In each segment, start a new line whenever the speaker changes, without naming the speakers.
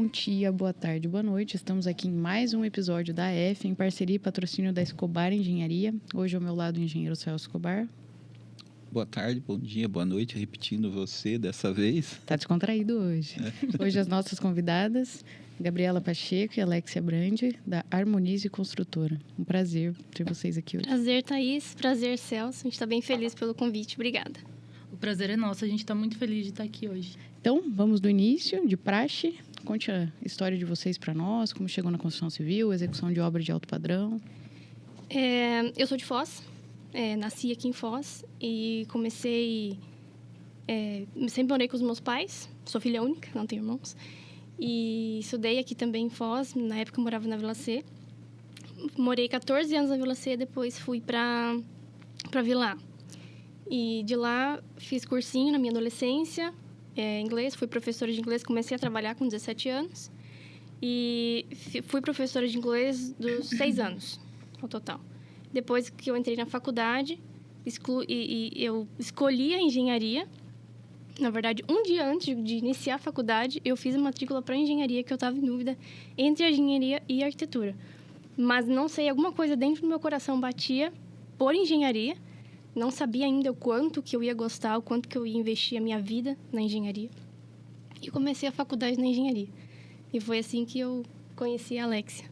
bom dia, boa tarde, boa noite. Estamos aqui em mais um episódio da AF, em parceria e patrocínio da Escobar Engenharia. Hoje ao meu lado o engenheiro Celso Escobar.
Boa tarde, bom dia, boa noite, repetindo você dessa vez.
Tá descontraído hoje. Hoje as nossas convidadas, Gabriela Pacheco e Alexia Brandi, da Harmonize Construtora. Um prazer ter vocês aqui hoje.
Prazer, Thaís. Prazer, Celso. A gente está bem feliz pelo convite. Obrigada.
O prazer é nosso. A gente está muito feliz de estar aqui hoje.
Então, vamos do início, de praxe. Conte a história de vocês para nós, como chegou na construção civil, execução de obra de alto padrão.
Eu sou de Foz. Nasci aqui em Foz e comecei... sempre morei com os meus pais. Sou filha única, não tenho irmãos. E estudei aqui também em Foz. Na época eu morava na Vila C. Morei 14 anos na Vila C, depois fui para Vila A. E de lá fiz cursinho na minha adolescência, inglês. Fui professora de inglês, comecei a trabalhar com 17 anos. E fui professora de inglês dos 6 anos, ao total. Depois que eu entrei na faculdade, eu escolhi a engenharia. Na verdade, um dia antes de iniciar a faculdade, eu fiz a matrícula para engenharia, que eu estava em dúvida entre a engenharia e a arquitetura. Mas não sei, alguma coisa dentro do meu coração batia por engenharia. Não sabia ainda o quanto que eu ia gostar, o quanto que eu ia investir a minha vida na engenharia. E comecei a faculdade na engenharia. E foi assim que eu conheci a Alexia.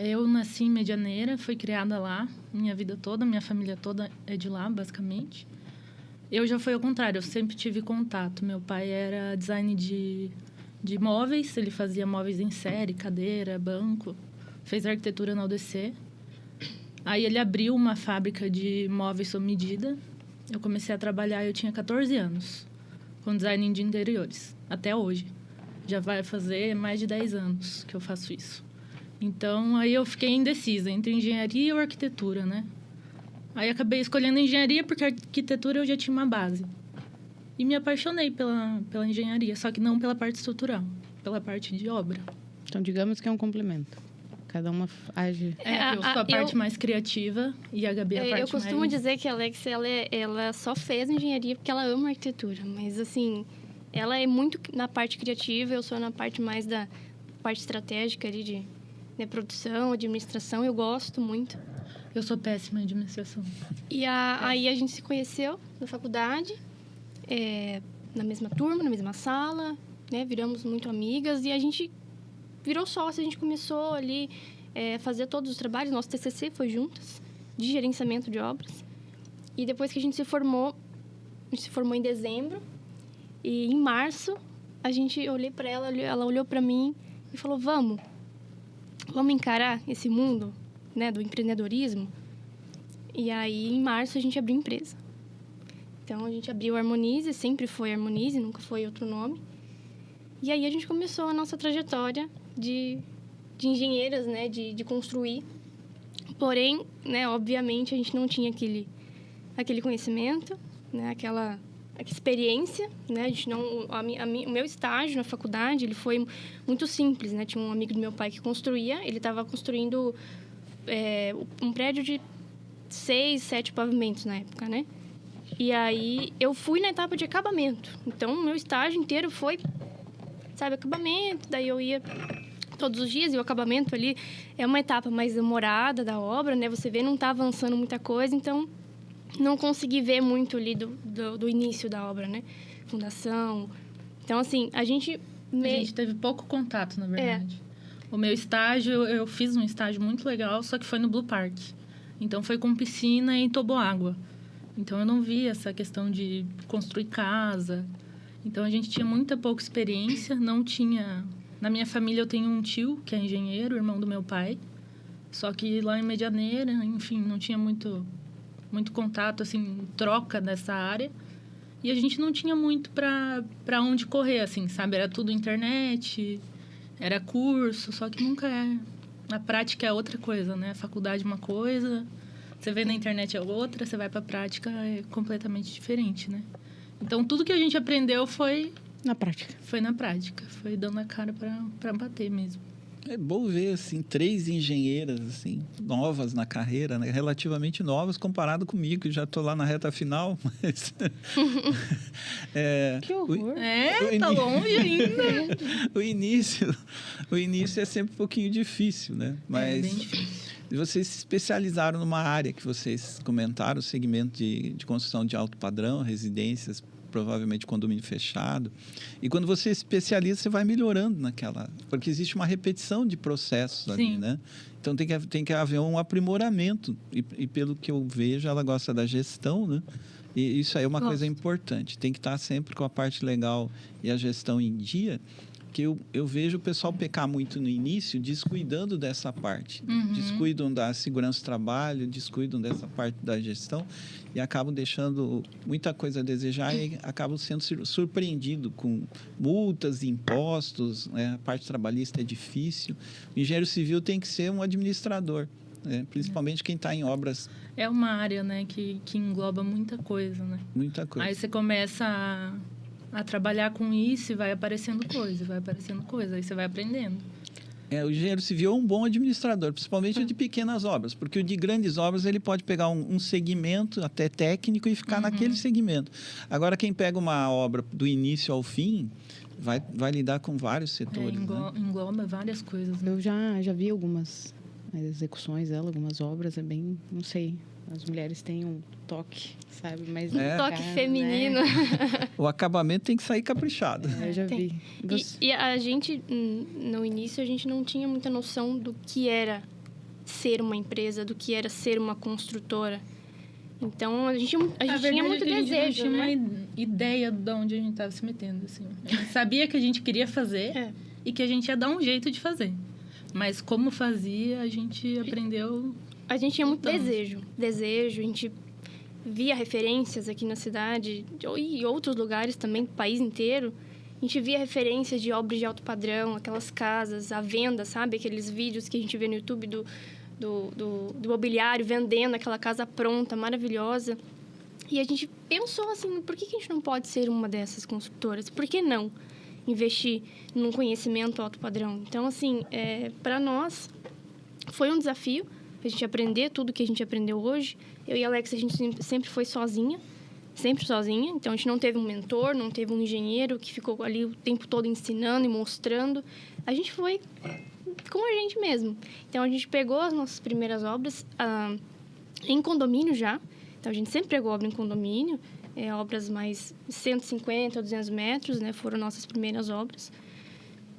Eu nasci em Medianeira, fui criada lá, minha vida toda, minha família toda é de lá, basicamente. Eu já fui ao contrário, eu sempre tive contato. Meu pai era design de móveis, ele fazia móveis em série, cadeira, banco, fez arquitetura na UDC. Aí ele abriu uma fábrica de móveis sob medida. Eu comecei a trabalhar, eu tinha 14 anos, com design de interiores, até hoje. Já vai fazer mais de 10 anos que eu faço isso. Então, aí eu fiquei indecisa entre engenharia ou arquitetura, né? Aí acabei escolhendo engenharia porque a arquitetura eu já tinha uma base. E me apaixonei pela engenharia, só que não pela parte estrutural, pela parte de obra.
Então, digamos que é um complemento. Cada uma age...
Eu sou a parte mais criativa e a Gabi a parte mais...
Eu costumo dizer que a Alexia, ela só fez engenharia porque ela ama arquitetura. Mas, assim, ela é muito na parte criativa, eu sou na parte mais da parte estratégica ali de produção, administração. Eu gosto muito.
Eu sou péssima em administração.
E aí a gente se conheceu na faculdade, na mesma turma, na mesma sala, né? Viramos muito amigas e a gente virou sócia. A gente começou ali a fazer todos os trabalhos. Nosso TCC foi juntas, de gerenciamento de obras. E depois que a gente se formou em dezembro. E em março, eu olhei para ela olhou para mim e falou, vamos encarar esse mundo, né, do empreendedorismo. E aí, em março, a gente abriu empresa. Então, a gente abriu a Harmonize, sempre foi Harmonize, nunca foi outro nome. E aí, a gente começou a nossa trajetória de engenheiras, né, de construir. Porém, né, obviamente, a gente não tinha aquele conhecimento, né, aquela experiência, né? A gente não, o meu estágio na faculdade, ele foi muito simples, né? Tinha um amigo do meu pai que construía, ele estava construindo um prédio de 6, 7 pavimentos na época, né? E aí, eu fui na etapa de acabamento. Então, o meu estágio inteiro foi, acabamento. Daí, eu ia todos os dias e o acabamento ali é uma etapa mais demorada da obra, né? Você vê, não está avançando muita coisa, então... não consegui ver muito ali do início da obra, né? Fundação. Então, assim, a gente
teve pouco contato, na verdade. O meu estágio, eu fiz um estágio muito legal, só que foi no Blue Park. Então, foi com piscina e toboágua. Então, eu não vi essa questão de construir casa. Então, a gente tinha pouca experiência, não tinha... Na minha família, eu tenho um tio, que é engenheiro, irmão do meu pai. Só que lá em Medianeira, enfim, não tinha muito contato, assim, troca dessa área. E a gente não tinha muito para onde correr, assim, sabe? Era tudo internet, era curso, só que nunca é... Na prática é outra coisa, né? A faculdade é uma coisa, você vê na internet é outra, você vai para a prática, é completamente diferente, né? Então, tudo que a gente aprendeu foi...
Na prática.
Foi na prática, foi dando a cara para bater mesmo.
É bom ver, assim, 3 engenheiras, assim, novas na carreira, né? Relativamente novas comparado comigo, que já estou lá na reta final, mas...
Que horror.
Tá longe ainda.
o início é sempre um pouquinho difícil, né? Mas
bem difícil.
vocês se especializaram numa área que vocês comentaram, o segmento de construção de alto padrão, residências, provavelmente condomínio fechado. E quando você se especializa, você vai melhorando naquela... Porque existe uma repetição de processos ali,
Sim.
né? Então, tem que haver um aprimoramento. E pelo que eu vejo, ela gosta da gestão, né? E isso aí é uma coisa importante. Tem que estar sempre com a parte legal e a gestão em dia, que eu vejo o pessoal pecar muito no início, descuidando dessa parte. Descuidam da segurança do trabalho, descuidam dessa parte da gestão e acabam deixando muita coisa a desejar e acabam sendo surpreendidos com multas, impostos, né? A parte trabalhista é difícil. O engenheiro civil tem que ser um administrador, né? Principalmente quem está em obras.
É uma área, né, que engloba muita coisa, né?
Muita coisa.
Aí você começa a trabalhar com isso e vai aparecendo coisa. Aí você vai aprendendo.
O engenheiro civil é um bom administrador, principalmente o de pequenas obras, porque o de grandes obras ele pode pegar um segmento até técnico e ficar naquele segmento. Agora, quem pega uma obra do início ao fim, vai lidar com vários setores.
Engloba várias coisas. Né?
Eu já vi algumas execuções dela, algumas obras, é bem, não sei, as mulheres têm um toque, sabe? Mas
toque feminino.
Né?
O acabamento tem que sair caprichado.
Eu já vi.
E a gente, no início, a gente não tinha muita noção do que era ser uma empresa, do que era ser uma construtora. Então, a gente tinha muito desejo,
tinha
né?
uma ideia de onde a gente estava se metendo, assim. A gente sabia que a gente queria fazer e que a gente ia dar um jeito de fazer. Mas como fazia, a gente aprendeu...
A gente tinha muito desejo, a gente via referências aqui na cidade e outros lugares também, do país inteiro. A gente via referências de obras de alto padrão, aquelas casas à venda, sabe? Aqueles vídeos que a gente vê no YouTube do mobiliário vendendo aquela casa pronta, maravilhosa. E a gente pensou assim, por que a gente não pode ser uma dessas construtoras? Por que não investir num conhecimento alto padrão? Então, assim, para nós foi um desafio a gente aprender tudo que a gente aprendeu hoje. Eu e a Alex, a gente sempre foi sozinha. Então, a gente não teve um mentor, não teve um engenheiro que ficou ali o tempo todo ensinando e mostrando. A gente foi com a gente mesmo. Então, a gente pegou as nossas primeiras obras em condomínio já. Então, a gente sempre pegou obra em condomínio. Obras mais 150 ou 200 metros, né? Foram nossas primeiras obras.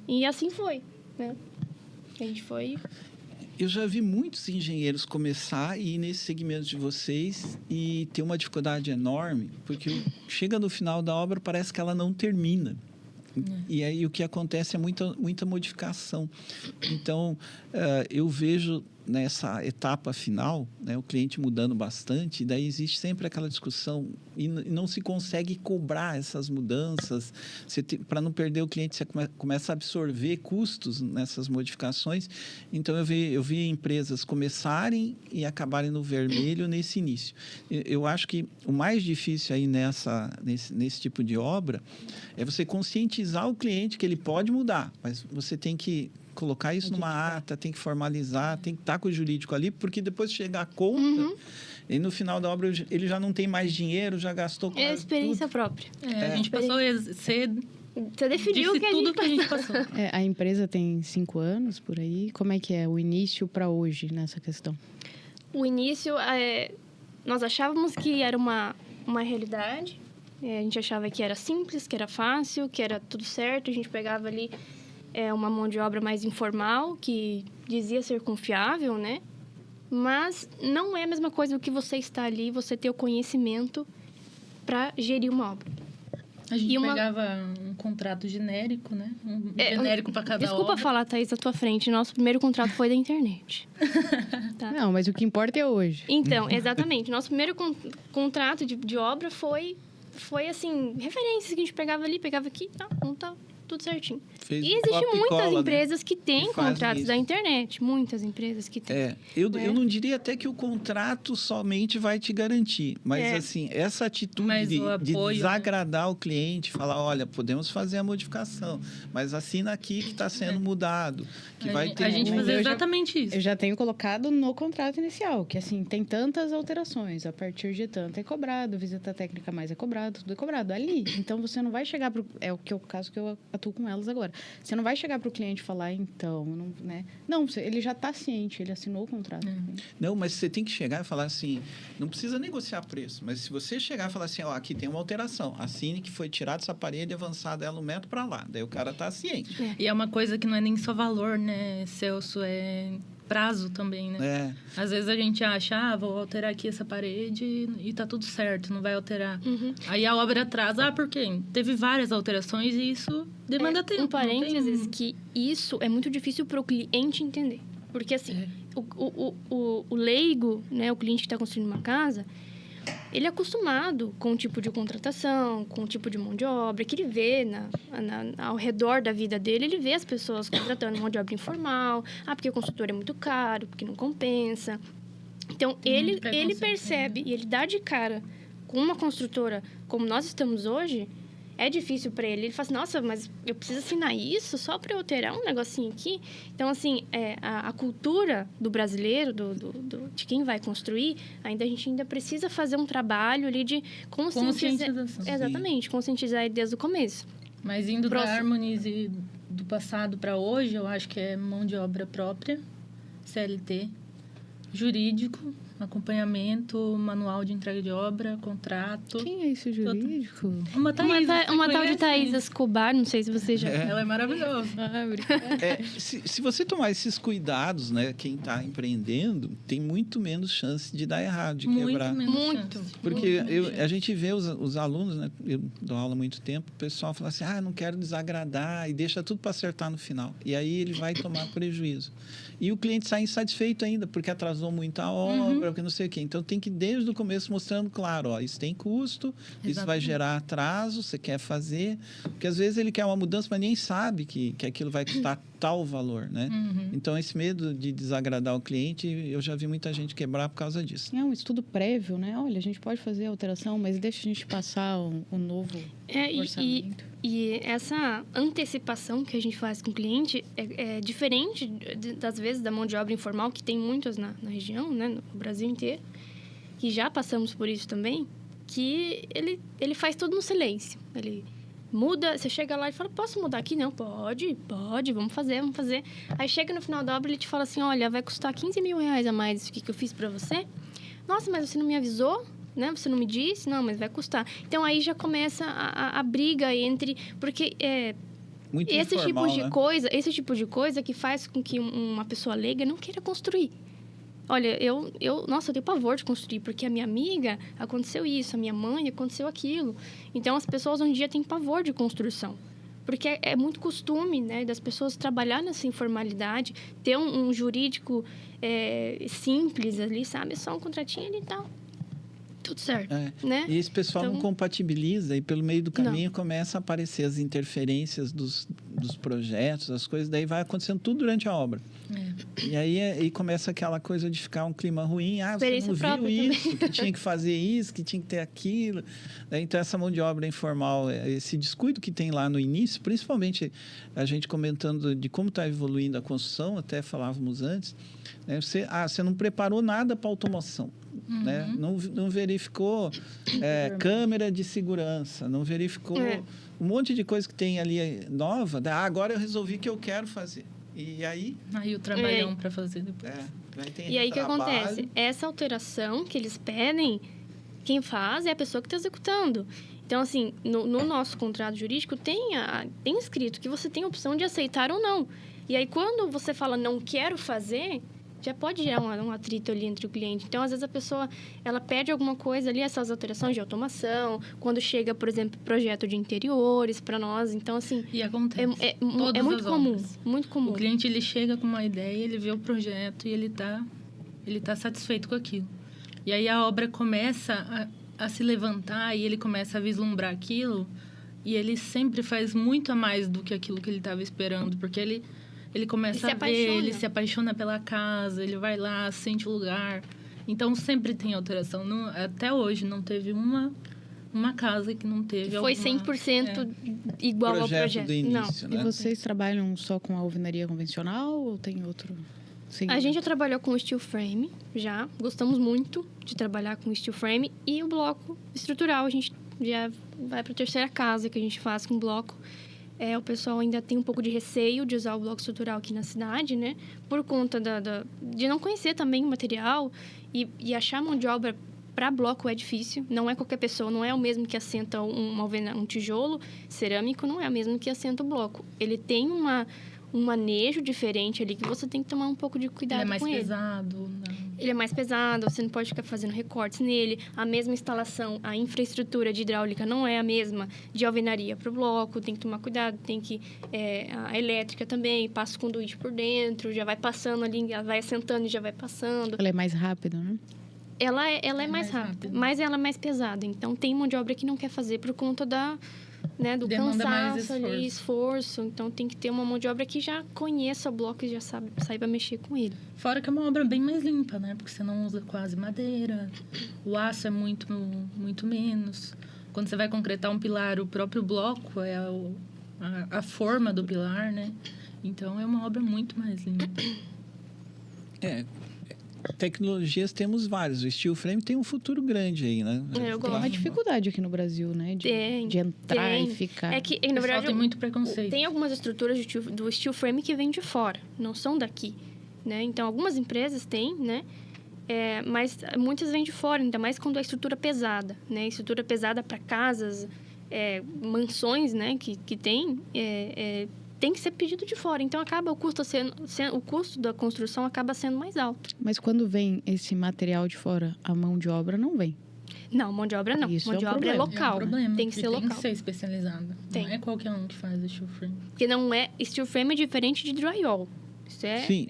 E assim foi, né? A gente foi...
Eu já vi muitos engenheiros começar e ir nesse segmento de vocês e ter uma dificuldade enorme, porque chega no final da obra, parece que ela não termina. E aí o que acontece é muita modificação. Então, eu vejo nessa etapa final, né, o cliente mudando bastante, e daí existe sempre aquela discussão e não se consegue cobrar essas mudanças. Para não perder o cliente, você começa a absorver custos nessas modificações. Então, eu vi empresas começarem e acabarem no vermelho nesse início. Eu acho que o mais difícil aí nesse tipo de obra é você conscientizar o cliente que ele pode mudar, mas você tem que colocar isso numa ata, tem que formalizar, tem que estar com o jurídico ali, porque depois chegar a conta, e no final da obra ele já não tem mais dinheiro, já gastou com
experiência
tudo.
própria.
A gente passou
Você definiu o que
tudo que a gente passou.
A empresa tem 5 anos, por aí. Como é que é o início para hoje nessa questão?
O início, nós achávamos que era uma realidade. A gente achava que era simples, que era fácil, que era tudo certo. A gente pegava ali uma mão de obra mais informal, que dizia ser confiável, né? Mas não é a mesma coisa do que você estar ali, você ter o conhecimento para gerir uma obra.
A gente pegava um contrato genérico, né? Genérico para cada
Desculpa
obra.
falar, Thaís, à tua frente. Nosso primeiro contrato foi da internet.
Tá? Não, mas o que importa é hoje.
Então, exatamente. Nosso primeiro contrato de obra foi assim, referências que a gente pegava ali, pegava aqui, não tá tudo certinho.
Fez
E existem
copia e
muitas
cola,
empresas que têm
Que fazem
contratos
isso.
da internet. Muitas empresas que têm.
Eu não diria até que o contrato somente vai te garantir, mas assim, essa atitude
Mas
de
o apoio,
desagradar o cliente, falar, olha, podemos fazer a modificação, mas assina aqui que está sendo mudado, que vai ter...
A gente
Mas
fazia
eu já-
exatamente isso.
Eu já tenho colocado no contrato inicial, que assim, tem tantas alterações, a partir de tanto é cobrado, visita técnica mais é cobrado, tudo é cobrado ali. Então, você não vai chegar pro... É o caso que eu atuo com elas agora. Você não vai chegar para o cliente e falar, então, não, né? Não, ele já está ciente, ele assinou o contrato.
Não, mas você tem que chegar e falar assim, não precisa negociar preço, mas se você chegar e falar assim, ó, aqui tem uma alteração, assine que foi tirado essa parede e avançada ela 1 metro para lá, daí o cara tá ciente.
E é uma coisa que não é nem só valor, né, Celso? É prazo também, né? Às vezes a gente acha, vou alterar aqui essa parede e tá tudo certo, não vai alterar. Aí a obra atrasa, por quê? Teve várias alterações e isso demanda tempo.
Um parênteses que isso é muito difícil para o cliente entender. Porque, assim, o leigo, né, o cliente que está construindo uma casa, ele é acostumado com o tipo de contratação, com o tipo de mão de obra que ele vê ao redor da vida dele. Ele vê as pessoas contratando mão de obra informal. Porque o consultor é muito caro, porque não compensa. Então, ele percebe e ele dá de cara com uma construtora como nós estamos hoje. É difícil para ele. Ele fala assim, nossa, mas eu preciso assinar isso só para eu alterar um negocinho aqui? Então, assim, a cultura do brasileiro, de quem vai construir, a gente ainda precisa fazer um trabalho ali de
conscientização.
Exatamente, conscientizar ele desde o começo.
Mas indo da Harmonize do passado para hoje, eu acho que é mão de obra própria, CLT, jurídico, acompanhamento, manual de entrega de obra, contrato.
Quem é esse jurídico?
Uma tal de Thaís Escobar, não sei se você já...
Ela é maravilhosa.
Se você tomar esses cuidados, né, quem está empreendendo, tem muito menos chance de dar errado, de quebrar.
Muito.
Porque a gente vê os alunos, né, eu dou aula há muito tempo, o pessoal fala assim, não quero desagradar, e deixa tudo para acertar no final. E aí ele vai tomar prejuízo. E o cliente sai insatisfeito ainda, porque atrasou muito a obra, porque não sei o quê. Então, tem que, desde o começo, mostrando claro, isso tem custo, isso vai gerar atraso, você quer fazer. Porque, às vezes, ele quer uma mudança, mas nem sabe que aquilo vai custar tal valor, né? Então, esse medo de desagradar o cliente, eu já vi muita gente quebrar por causa disso.
É um estudo prévio, né? Olha, a gente pode fazer a alteração, mas deixa a gente passar um novo orçamento.
E essa antecipação que a gente faz com o cliente é diferente, das vezes, da mão de obra informal, que tem muitas na região, né, no Brasil inteiro, que já passamos por isso também, que ele faz tudo no silêncio. Ele muda, você chega lá e fala, posso mudar aqui? Não, pode, vamos fazer. Aí chega no final da obra, ele te fala assim, olha, vai custar 15 mil reais a mais isso que eu fiz para você. Nossa, mas você não me avisou? Né? Você não me disse? Não, mas vai custar. Então, aí já começa a briga entre... Porque
muito
esse
informal,
esse tipo de coisa que faz com que uma pessoa leiga não queira construir. Olha, eu tenho pavor de construir, porque a minha amiga aconteceu isso, a minha mãe aconteceu aquilo. Então, as pessoas hoje em dia têm pavor de construção. Porque é muito costume, né, das pessoas trabalhar nessa informalidade, ter um jurídico simples ali, sabe? Só um contratinho ali e tal. Tudo certo, né?
E esse pessoal não compatibiliza e pelo meio do caminho começa a aparecer as interferências dos projetos, as coisas, daí vai acontecendo tudo durante a obra. E aí começa aquela coisa de ficar um clima ruim, você não viu isso, que tinha que fazer isso, que tinha que ter aquilo. Então, essa mão de obra informal, esse descuido que tem lá no início, principalmente a gente comentando de como está evoluindo a construção, até falávamos antes, né? Você não preparou nada para automação. Né? Não verificou câmera de segurança, não verificou um monte de coisa que tem ali nova. Agora eu resolvi que eu quero fazer. E aí...
Aí o trabalhão para fazer depois.
E aí o que acontece? Essa alteração que eles pedem, quem faz é a pessoa que está executando. Então, assim, no nosso contrato jurídico tem escrito que você tem a opção de aceitar ou não. E aí, quando você fala não quero fazer... já pode gerar um atrito ali entre o cliente. Então, às vezes, a pessoa, ela pede alguma coisa ali, essas alterações de automação, quando chega, por exemplo, projeto de interiores para nós. Então, assim...
E acontece.
É muito comum, muito comum.
O cliente, ele chega com uma ideia, ele vê o projeto e ele tá satisfeito com aquilo. E aí, a obra começa a se levantar e ele começa a vislumbrar aquilo e ele sempre faz muito a mais do que aquilo que ele estava esperando, porque ele começa a ver, ele se apaixona pela casa, ele vai lá, sente o lugar. Então, sempre tem alteração. Até hoje, não teve uma casa que não teve
Foi 100% igual ao projeto.
Do início,
não.
né?
E vocês trabalham só com a alvenaria convencional ou tem outro? Sim.
A gente já trabalhou com o steel frame, já. Gostamos muito de trabalhar com o steel frame. E o bloco estrutural, a gente já vai para a terceira casa que a gente faz com bloco. O pessoal ainda tem um pouco de receio de usar o bloco estrutural aqui na cidade, né? Por conta de não conhecer também o material e achar mão de obra para bloco é difícil. Não é qualquer pessoa, não é o mesmo que assenta um tijolo cerâmico, não é o mesmo que assenta o bloco. Ele tem um manejo diferente ali que você tem que tomar um pouco de cuidado com ele.
Ele é mais pesado? Não.
Ele é mais pesado, você não pode ficar fazendo recortes nele. A mesma instalação, a infraestrutura de hidráulica não é a mesma de alvenaria para o bloco, tem que tomar cuidado, tem que... a elétrica também, passa o conduíte por dentro, já vai passando ali, vai assentando e já vai passando.
Ela é mais rápida, né?
Ela é mais rápida, mas ela é mais pesada. Então, tem mão de obra que não quer fazer por conta do
Demanda mais
cansaço ali, esforço. Então, tem que ter uma mão de obra que já conheça o bloco e já saiba mexer com ele.
Fora que é uma obra bem mais limpa, né? Porque você não usa quase madeira, o aço é muito, muito menos. Quando você vai concretar um pilar, o próprio bloco é a forma do pilar, né? Então, é uma obra muito mais limpa.
Tecnologias temos várias. O steel frame tem um futuro grande aí, né?
Eu
Tem uma
gosto.
dificuldade aqui no Brasil, né? De entrar
tem.
e ficar.
É que, na verdade,
tem muito preconceito.
Tem algumas estruturas do steel frame que vêm de fora, não são daqui, né? Então, algumas empresas têm, né? Mas muitas vêm de fora, ainda mais quando a estrutura pesada, né? Estrutura pesada para casas, mansões, né? Que tem que ser pedido de fora. Então, acaba o custo da construção acaba sendo mais alto.
Mas quando vem esse material de fora, a mão de obra não vem.
Não, mão de obra não.
Isso
mão
é
de
um
obra
problema.
é local.
É um problema,
tem que ser local.
Tem que ser especializado.
Tem.
Não é qualquer um que faz o steel frame.
Porque não é... Steel frame é diferente de drywall. Isso
Sim.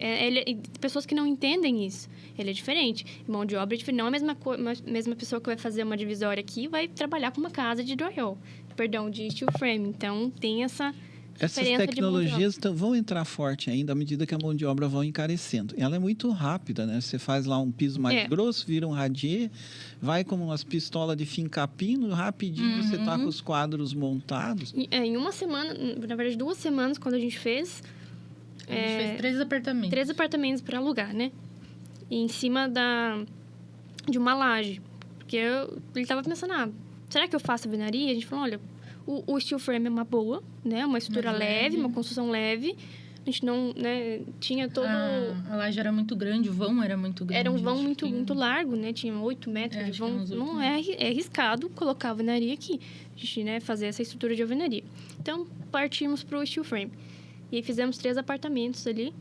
Pessoas que não entendem isso. Ele é diferente. Mão de obra é diferente. Não é a mesma pessoa que vai fazer uma divisória aqui vai trabalhar com uma casa de drywall. Perdão, de steel frame. Então, tem essa...
Essas tecnologias vão entrar forte ainda à medida que a mão de obra vai encarecendo. Ela é muito rápida, né? Você faz lá um piso mais grosso, vira um radier, vai como umas pistolas de fincar pino, rapidinho você tá com os quadros montados.
Em uma semana, na verdade 2 semanas, quando a gente fez...
A gente fez 3 apartamentos.
3 apartamentos para alugar, né? E em cima de uma laje. Porque ele tava pensando, será que eu faço alvenaria? A gente falou, olha... O steel frame é uma boa, né? Uma estrutura leve, uma construção leve. A gente não, né? Tinha todo...
A laje era muito grande, o vão era muito grande.
Era um vão muito largo, né? Tinha 8 metros de vão. Não é arriscado colocar a alvenaria aqui. A gente, né? Fazer essa estrutura de alvenaria. Então, partimos para o steel frame. E aí fizemos 3 apartamentos ali.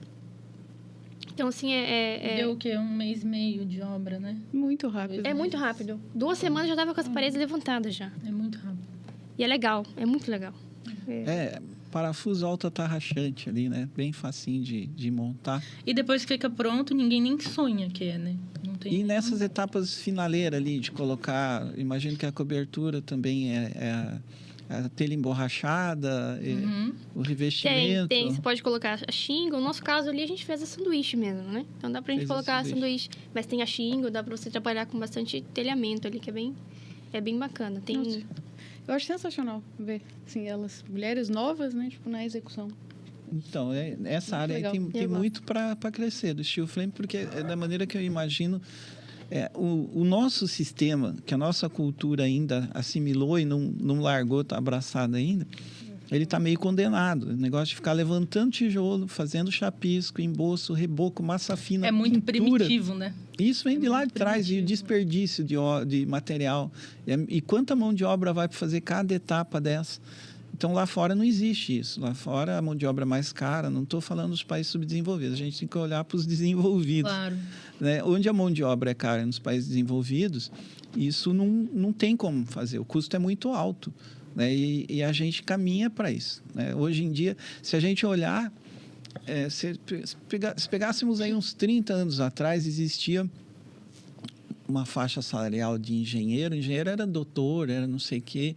Então, assim,
Deu o quê? 1 mês e meio de obra, né?
Muito rápido.
É muito rápido. 2 semanas já estava com as paredes levantadas já.
É muito rápido.
E é legal, é muito legal.
Parafuso alta-tarrachante ali, né? Bem facinho de montar.
E depois que fica pronto, ninguém nem sonha que é, né? Não tem
E nessas etapas finaleiras ali, de colocar... Imagino que a cobertura também é a telha emborrachada, o revestimento.
Tem. Você pode colocar a shingle. No nosso caso ali, a gente fez a sanduíche mesmo, né? Então, dá pra gente colocar a sanduíche. Mas tem a shingle, dá pra você trabalhar com bastante telhamento ali, que é bem bacana. Tem...
Nossa. Eu acho sensacional ver, assim, mulheres novas, né, tipo, na execução.
Então, essa
Muito
área aí tem muito para crescer do steel frame, porque é da maneira que eu imagino o nosso sistema, que a nossa cultura ainda assimilou e não largou, está abraçado ainda, ele está meio condenado. O negócio de ficar levantando tijolo, fazendo chapisco, embolso, reboco, massa fina,
é muito
pintura.
primitivo, né?
Isso vem de lá de trás, e o desperdício de material. E quanta mão de obra vai para fazer cada etapa dessa? Então, lá fora não existe isso. Lá fora, a mão de obra é mais cara. Não estou falando dos países subdesenvolvidos. A gente tem que olhar para os desenvolvidos.
Claro.
Né? Onde a mão de obra é cara nos países desenvolvidos, isso não tem como fazer. O custo é muito alto. Né? E a gente caminha para isso. Né? Hoje em dia, se a gente olhar... se pegássemos aí uns 30 anos atrás, existia uma faixa salarial de engenheiro. Engenheiro era doutor, era não sei o quê.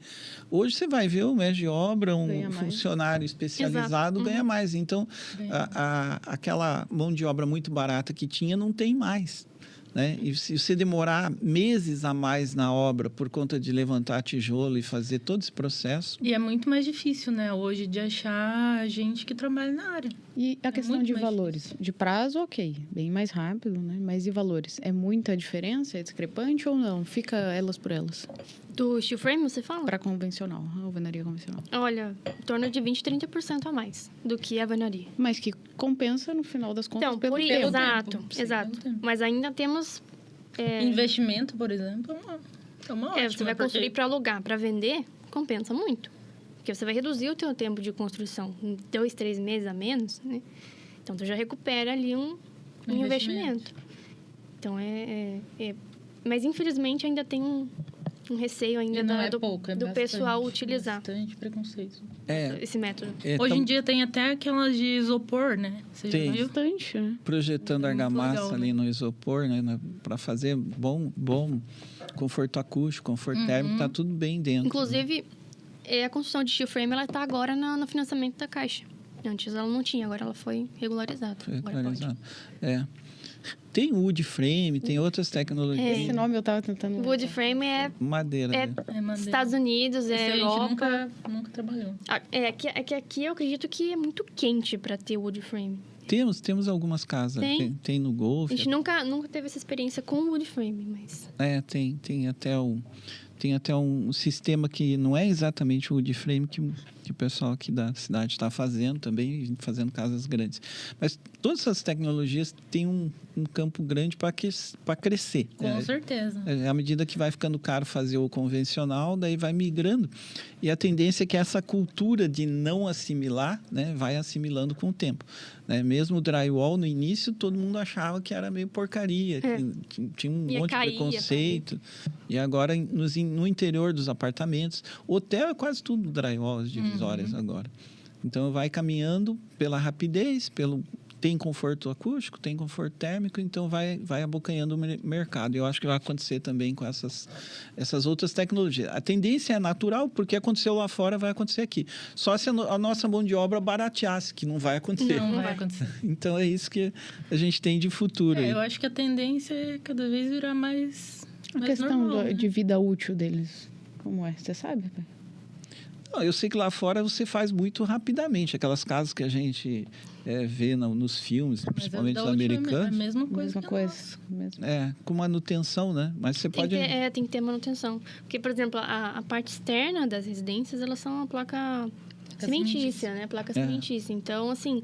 Hoje você vai ver o mestre de obra,
Ganha mais.
funcionário especializado,
Exato.
ganha mais. Então,
Ganha.
aquela mão de obra muito barata que tinha, não tem mais. Né? E se você demorar meses a mais na obra por conta de levantar tijolo e fazer todo esse processo...
E é muito mais difícil, né, hoje, de achar gente que trabalha na área.
E a questão
muito
de
mais
valores?
difícil.
De prazo, ok. Bem mais rápido, né? Mas e valores? É muita diferença? É discrepante ou não? Fica elas por elas?
Do steel frame, você fala?
Para convencional, a alvenaria convencional.
Olha, em torno de 20, 30% a mais do que a alvenaria.
Mas que compensa, no final das contas,
Então,
pelo
por
tempo.
exato,
tempo. Sim,
exato.
pelo tempo.
Mas ainda temos...
Investimento, por exemplo, é uma ótima.
você vai construir para alugar, para vender, compensa muito. Porque você vai reduzir o teu tempo de construção em 2, 3 meses a menos, né? Então, tu já recupera ali um investimento. Então, Mas, infelizmente, ainda tem um receio ainda
E não é
do
pouco, é
do
bastante,
pessoal utilizar
bastante preconceito.
esse método.
Hoje em dia tem até aquelas de isopor, né? Você já
Tem.
viu?
Bastante, né?
Projetando
É muito
argamassa
legal, né?
ali no isopor, né? Para fazer bom conforto acústico, conforto térmico, tá tudo bem dentro. Né?
Inclusive, a construção de steel frame, ela está agora no financiamento da Caixa. Antes ela não tinha, agora ela foi regularizada.
Foi
Agora
regularizado. Tem wood frame, tem outras tecnologias.
Esse nome eu tava tentando...
Wood frame é
Madeira.
É-
né?
É madeira.
Estados Unidos,
Esse a gente
Europa.
nunca trabalhou.
Que aqui eu acredito que é muito quente para ter wood frame.
Temos algumas casas.
Tem?
Tem no Golf.
A gente nunca teve essa experiência com wood frame, mas...
Tem até um sistema que não é exatamente o wood frame que o pessoal aqui da cidade está fazendo também, fazendo casas grandes. Mas todas essas tecnologias têm um campo grande para crescer.
Com certeza.
À medida que vai ficando caro fazer o convencional, daí vai migrando. E a tendência é que essa cultura de não assimilar, né, vai assimilando com o tempo. Né? Mesmo o drywall, no início, todo mundo achava que era meio porcaria, que tinha um monte de preconceito. E agora, no interior dos apartamentos, hotel é quase tudo drywall, as divisórias agora. Então, vai caminhando pela rapidez, tem conforto acústico, tem conforto térmico, então vai abocanhando o mercado. Eu acho que vai acontecer também com essas outras tecnologias. A tendência é natural, porque aconteceu lá fora, vai acontecer aqui. Só se a nossa mão de obra barateasse, que não vai acontecer.
Não vai acontecer.
Então, é isso que a gente tem de futuro. aí.
Eu acho que a tendência é cada vez virar mais
A questão
normal, né?
de vida útil deles, como é? Você sabe, pai?
Não, eu sei que lá fora você faz muito rapidamente. Aquelas casas que a gente vê nos filmes,
Mas
principalmente
da
os
última,
americanos.
É a mesma coisa.
Mesma
que a
coisa.
nossa.
Mesmo.
Com manutenção, né? Mas você pode...
Tem que ter manutenção. Porque, por exemplo, a parte externa das residências, elas são uma placa cimentícia, né? Placa cimentícia. Então, assim,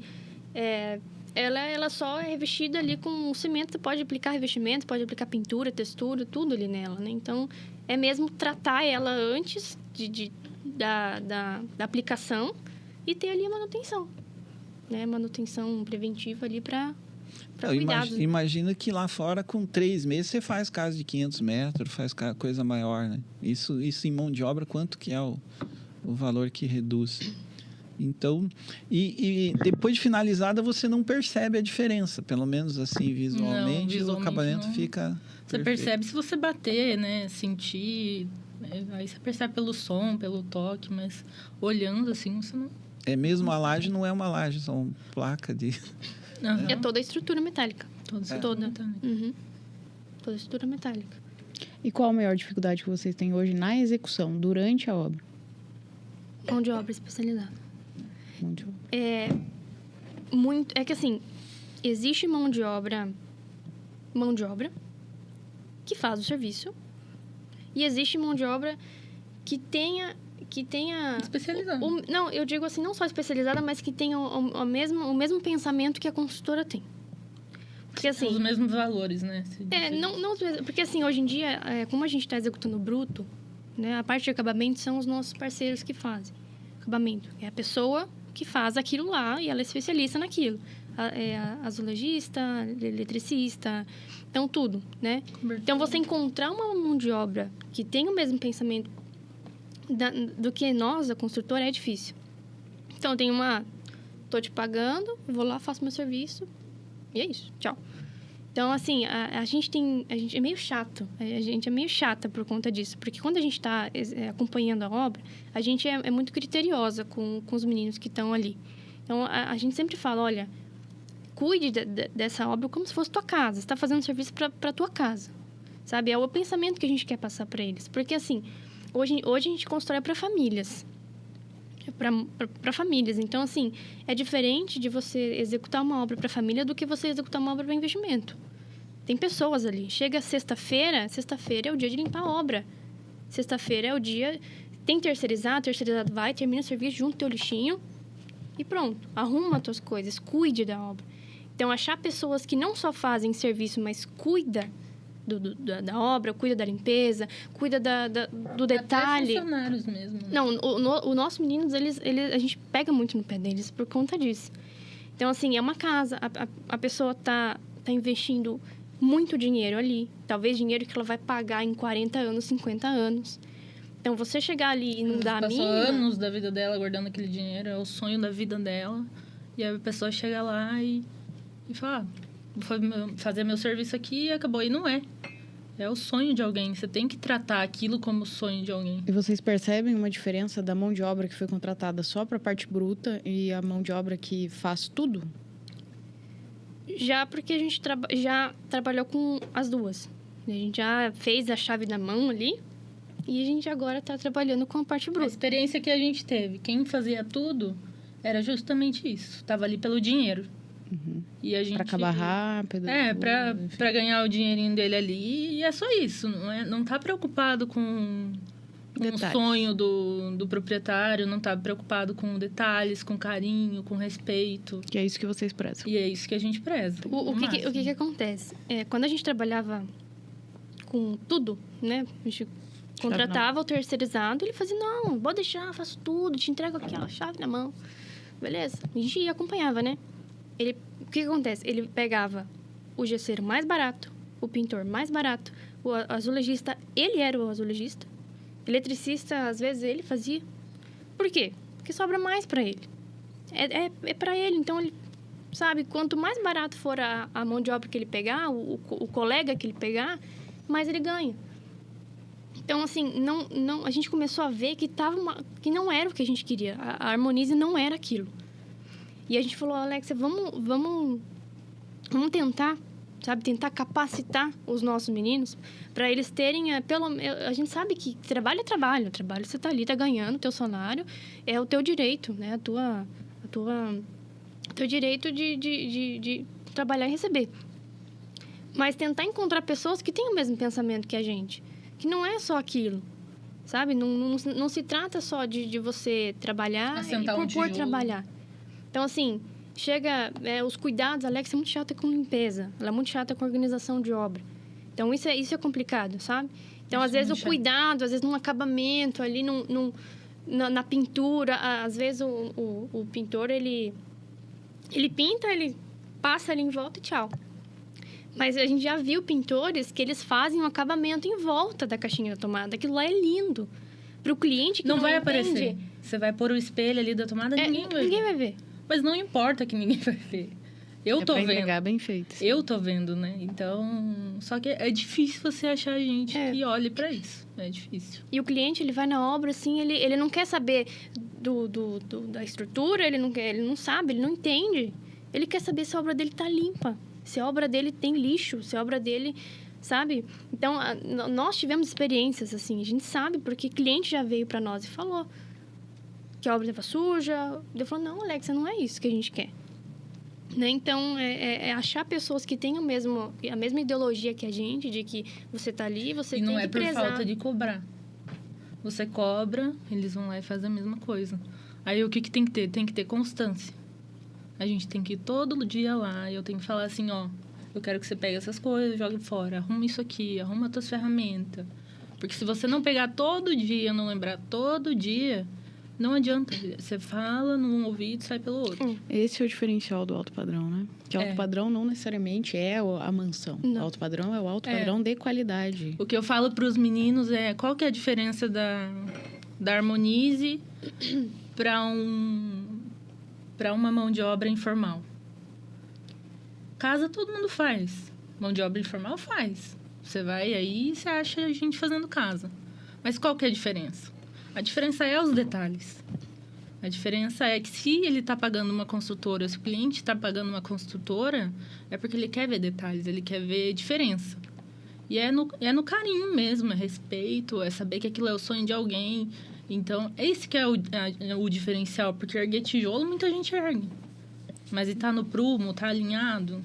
ela só é revestida ali com cimento. Você pode aplicar revestimento, pode aplicar pintura, textura, tudo ali nela, né? Então, é mesmo tratar ela antes da aplicação e ter ali a manutenção, né? Manutenção preventiva ali para cuidados.
Imagina que lá fora, com 3 meses, você faz casa de 500 metros, faz coisa maior, né? Isso em mão de obra, quanto que é o valor que reduz? Então, e depois de finalizada, você não percebe a diferença, pelo menos assim, visualmente o acabamento
não.
fica
Você
perfeito.
percebe se você bater, né? Sentir. Aí você percebe pelo som, pelo toque, mas olhando assim, você não.
Mesmo a laje não é uma laje, são placa de...
Aham.
É toda a estrutura metálica.
Toda.
Uhum. Toda a estrutura metálica.
E qual a maior dificuldade que vocês têm hoje na execução, durante a obra?
Mão de obra especializada.
Muito.
É que assim, existe mão de obra que faz o serviço e existe mão de obra que tenha
Especializada.
não, eu digo assim, não só especializada, mas que tenha o mesmo pensamento que a construtora tem. Porque assim,
Os mesmos valores, né?
porque assim, hoje em dia, como a gente está executando bruto, né, a parte de acabamento são os nossos parceiros que fazem acabamento. É a pessoa que faz aquilo lá e ela é especialista naquilo. Azulejista, eletricista, então tudo, né? Então, você encontrar uma mão de obra que tem o mesmo pensamento do que nós, a construtora, é difícil. Então, eu tenho tô te pagando, vou lá, faço meu serviço e é isso, tchau. Então, assim, a gente é meio chato. A gente é meio chata por conta disso. Porque quando a gente está acompanhando a obra, a gente é muito criteriosa com os meninos que estão ali. Então, a gente sempre fala, olha, cuide dessa obra como se fosse tua casa. Você está fazendo serviço para tua casa, sabe? É o pensamento que a gente quer passar para eles. Porque, assim, hoje a gente constrói para famílias. Para famílias. Então, assim, é diferente de você executar uma obra para família do que você executar uma obra para investimento. Tem pessoas ali. Chega sexta-feira é o dia de limpar a obra. Sexta-feira é o dia... Tem terceirizado vai, termina o serviço, junta o teu lixinho e pronto. Arruma as tuas coisas, cuide da obra. Então, achar pessoas que não só fazem serviço, mas cuida da obra, cuida da limpeza, cuida do detalhe.
Até funcionários mesmo. Né?
Não, os nossos meninos, a gente pega muito no pé deles por conta disso. Então, assim, é uma casa, a pessoa tá investindo muito dinheiro ali. Talvez dinheiro que ela vai pagar em 40 anos, 50 anos. Então, você chegar ali e não dar a mínima...
Passou anos da vida dela guardando aquele dinheiro, é o sonho da vida dela. E aí a pessoa chega lá e fala, vou fazer meu serviço aqui e acabou. E não é. É o sonho de alguém. Você tem que tratar aquilo como o sonho de alguém.
E vocês percebem uma diferença da mão de obra que foi contratada só para a parte bruta e a mão de obra que faz tudo?
Já porque a gente já trabalhou com as duas. A gente já fez a chave da mão ali e a gente agora está trabalhando com a parte bruta.
A experiência que a gente teve, quem fazia tudo era justamente isso. Estava ali pelo dinheiro.
Uhum.
E a gente... Para
acabar rápido.
Para ganhar o dinheirinho dele ali. E é só isso. Não tá preocupado com o sonho do proprietário. Não tá preocupado com detalhes, com carinho, com respeito.
Que é isso que vocês prezam.
E é isso que a gente preza.
O que acontece? Quando a gente trabalhava com tudo, né? A gente contratava o terceirizado. Ele fazia, não, pode deixar, faço tudo. Te entrego aqui a chave na mão. Beleza. A gente acompanhava, né? O que acontece? Ele pegava o gesseiro mais barato, o pintor mais barato, o azulejista, ele era o azulejista. Eletricista, às vezes, ele fazia. Por quê? Porque sobra mais para ele. É para ele. Então, ele sabe, quanto mais barato for a mão de obra que ele pegar, o colega que ele pegar, mais ele ganha. Então, assim, a gente começou a ver que não era o que a gente queria. A Harmonize não era aquilo. E a gente falou, Alexia, vamos tentar, sabe? Tentar capacitar os nossos meninos para eles terem, a gente sabe que trabalho é trabalho. Trabalho, você tá ali, tá ganhando o teu salário, é o teu direito, né? Teu direito de trabalhar e receber. Mas tentar encontrar pessoas que têm o mesmo pensamento que a gente. Que não é só aquilo, sabe? Não se trata só de você trabalhar e por trabalhar. Então, assim, chega... os cuidados, a Alex é muito chata com limpeza. Ela é muito chata com organização de obra. Então, isso é complicado, sabe? Então, às vezes, o cuidado, às vezes, num acabamento ali, na pintura. Às vezes, o pintor, ele pinta, ele passa ali em volta e tchau. Mas a gente já viu pintores que eles fazem um acabamento em volta da caixinha da tomada. Aquilo lá é lindo. Para o cliente que não
vai
entende,
aparecer. Você vai pôr o espelho ali da tomada, ninguém vai ver. Mas não importa que ninguém vai ver. Eu tô vendo.
Entregar bem feito.
Eu tô vendo, né? Então, só que é difícil você achar gente que olhe para isso. É difícil.
E o cliente, ele vai na obra, assim, ele não quer saber da estrutura, ele não sabe, ele não entende. Ele quer saber se a obra dele tá limpa, se a obra dele tem lixo, se a obra dele... Sabe? Então, nós tivemos experiências, assim. A gente sabe, porque cliente já veio para nós e falou que a obra estava suja. Eu falei, não, Alexia, não é isso que a gente quer. Né? Então, é achar pessoas que têm a mesma ideologia que a gente, de que você tá ali, você tem que prezar. E não é por
falta de cobrar. Você cobra, eles vão lá e fazem a mesma coisa. Aí, o que tem que ter? Tem que ter constância. A gente tem que ir todo dia lá e eu tenho que falar assim, ó, eu quero que você pegue essas coisas, jogue fora, arruma isso aqui, arruma as tuas ferramentas. Porque se você não pegar todo dia, não lembrar todo dia, não adianta. Você fala num ouvido e sai pelo outro.
Esse é o diferencial do alto padrão, né? Que o alto padrão não necessariamente é a mansão. Não. O alto padrão é o alto padrão de qualidade.
O que eu falo para os meninos é qual que é a diferença da Harmonize para uma mão de obra informal. Casa todo mundo faz. Mão de obra informal faz. Você vai aí e você acha a gente fazendo casa. Mas qual que é a diferença? A diferença é os detalhes. A diferença é que se ele está pagando uma construtora, se o cliente está pagando uma construtora, é porque ele quer ver detalhes, ele quer ver diferença. E é no carinho mesmo, é respeito, é saber que aquilo é o sonho de alguém. Então, esse que é o diferencial, porque erguer tijolo, muita gente ergue. Mas está no prumo, está alinhado,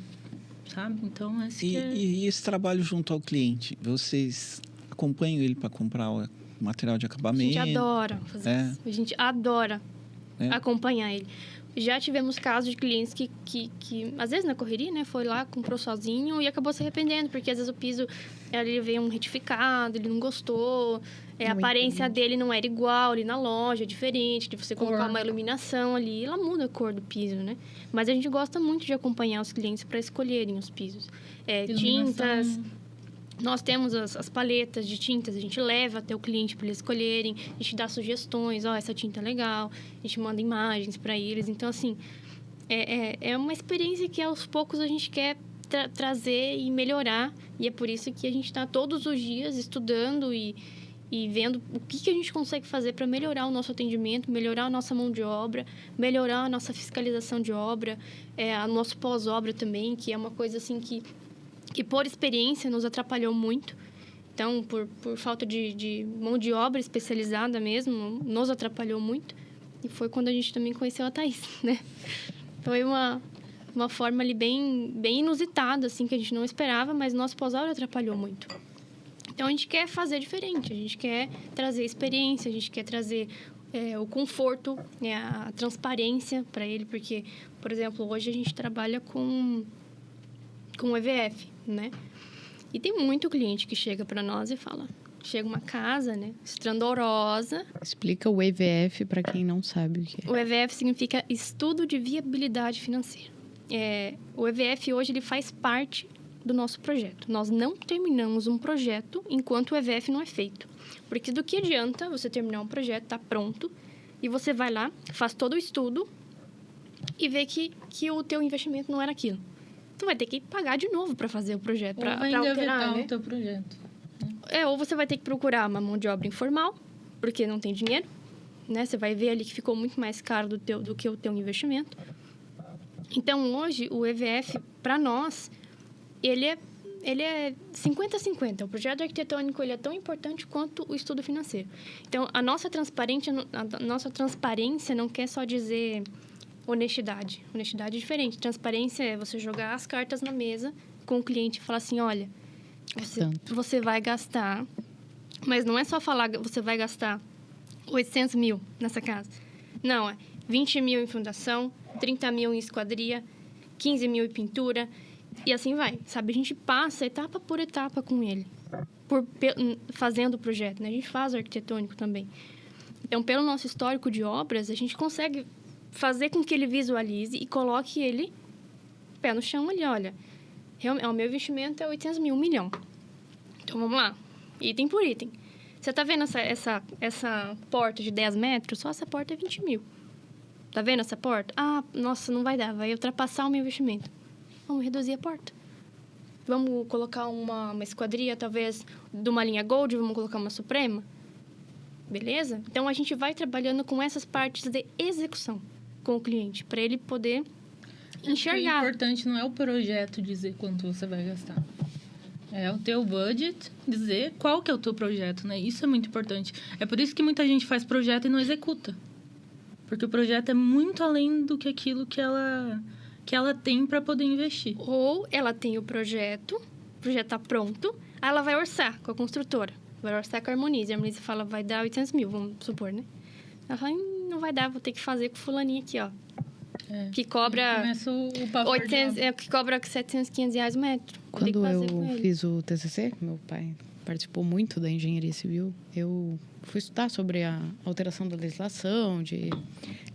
sabe? Então,
E esse trabalho junto ao cliente, vocês acompanham ele para comprar o material de acabamento?
A gente adora fazer isso. A gente adora acompanhar ele. Já tivemos casos de clientes que, às vezes, na correria, né? Foi lá, comprou sozinho e acabou se arrependendo. Porque, às vezes, o piso, ele veio um retificado, ele não gostou. A aparência dele não era igual ali na loja, é diferente. De você colocar uma iluminação ali, ela muda a cor do piso, né? Mas a gente gosta muito de acompanhar os clientes para escolherem os pisos. Tintas... Nós temos as paletas de tintas, a gente leva até o cliente para eles escolherem, a gente dá sugestões, essa tinta é legal, a gente manda imagens para eles. Então, assim, é uma experiência que aos poucos a gente quer trazer e melhorar. E é por isso que a gente está todos os dias estudando e vendo o que a gente consegue fazer para melhorar o nosso atendimento, melhorar a nossa mão de obra, melhorar a nossa fiscalização de obra, o nosso pós-obra também, que é uma coisa assim que por experiência nos atrapalhou muito. Então, por falta de mão de obra especializada mesmo, nos atrapalhou muito. E foi quando a gente também conheceu a Thaís, né? Foi uma forma ali bem inusitada, assim, que a gente não esperava, mas nosso pós-obra atrapalhou muito. Então, a gente quer fazer diferente, a gente quer trazer experiência, a gente quer trazer o conforto, a transparência para ele, porque, por exemplo, hoje a gente trabalha com o EVF, né? E tem muito cliente que chega para nós e fala... Chega uma casa, né? Estrondorosa.
Explica o EVF para quem não sabe o que é.
O EVF significa Estudo de Viabilidade Financeira. O EVF hoje ele faz parte do nosso projeto. Nós não terminamos um projeto enquanto o EVF não é feito. Porque do que adianta você terminar um projeto, tá pronto, e você vai lá, faz todo o estudo e vê que o teu investimento não era aquilo. Tu vai ter que pagar de novo para fazer o projeto, para alterar, né?
o teu projeto.
Ou você vai ter que procurar uma mão de obra informal, porque não tem dinheiro, né? Você vai ver ali que ficou muito mais caro do que o teu investimento. Então, hoje, o EVF, para nós, ele é 50-50. O projeto arquitetônico ele é tão importante quanto o estudo financeiro. Então, a nossa transparência não quer só dizer... honestidade. Honestidade é diferente. Transparência é você jogar as cartas na mesa com o cliente e falar assim, olha, você vai gastar... Mas não é só falar você vai gastar 800 mil nessa casa. Não, é 20 mil em fundação, 30 mil em esquadria, 15 mil em pintura, e assim vai. Sabe, a gente passa etapa por etapa com ele, fazendo o projeto, né? A gente faz o arquitetônico também. Então, pelo nosso histórico de obras, a gente consegue... fazer com que ele visualize e coloque ele pé no chão ali, olha, o meu investimento é 800 mil, 1 milhão. Então, vamos lá, item por item. Você tá vendo essa porta de 10 metros? Só essa porta é 20 mil. Tá vendo essa porta? Ah, nossa, não vai dar, vai ultrapassar o meu investimento. Vamos reduzir a porta. Vamos colocar uma esquadria, talvez, de uma linha Gold, vamos colocar uma Suprema. Beleza? Então, a gente vai trabalhando com essas partes de execução com o cliente, para ele poder enxergar.
O importante não é o projeto dizer quanto você vai gastar. É o teu budget dizer qual que é o teu projeto, né? Isso é muito importante. É por isso que muita gente faz projeto e não executa. Porque o projeto é muito além do que aquilo que ela tem para poder investir.
Ou ela tem o projeto está pronto, aí ela vai orçar com a construtora. Vai orçar com a Harmonize. A Harmonize fala, vai dar 800 mil, vamos supor, né? Ela fala, não vai dar, vou ter que fazer com fulaninho aqui, ó. Que cobra... que cobra 700, 500 reais o metro.
Quando eu fiz o TCC, meu pai participou muito da engenharia civil, eu fui estudar sobre a alteração da legislação, de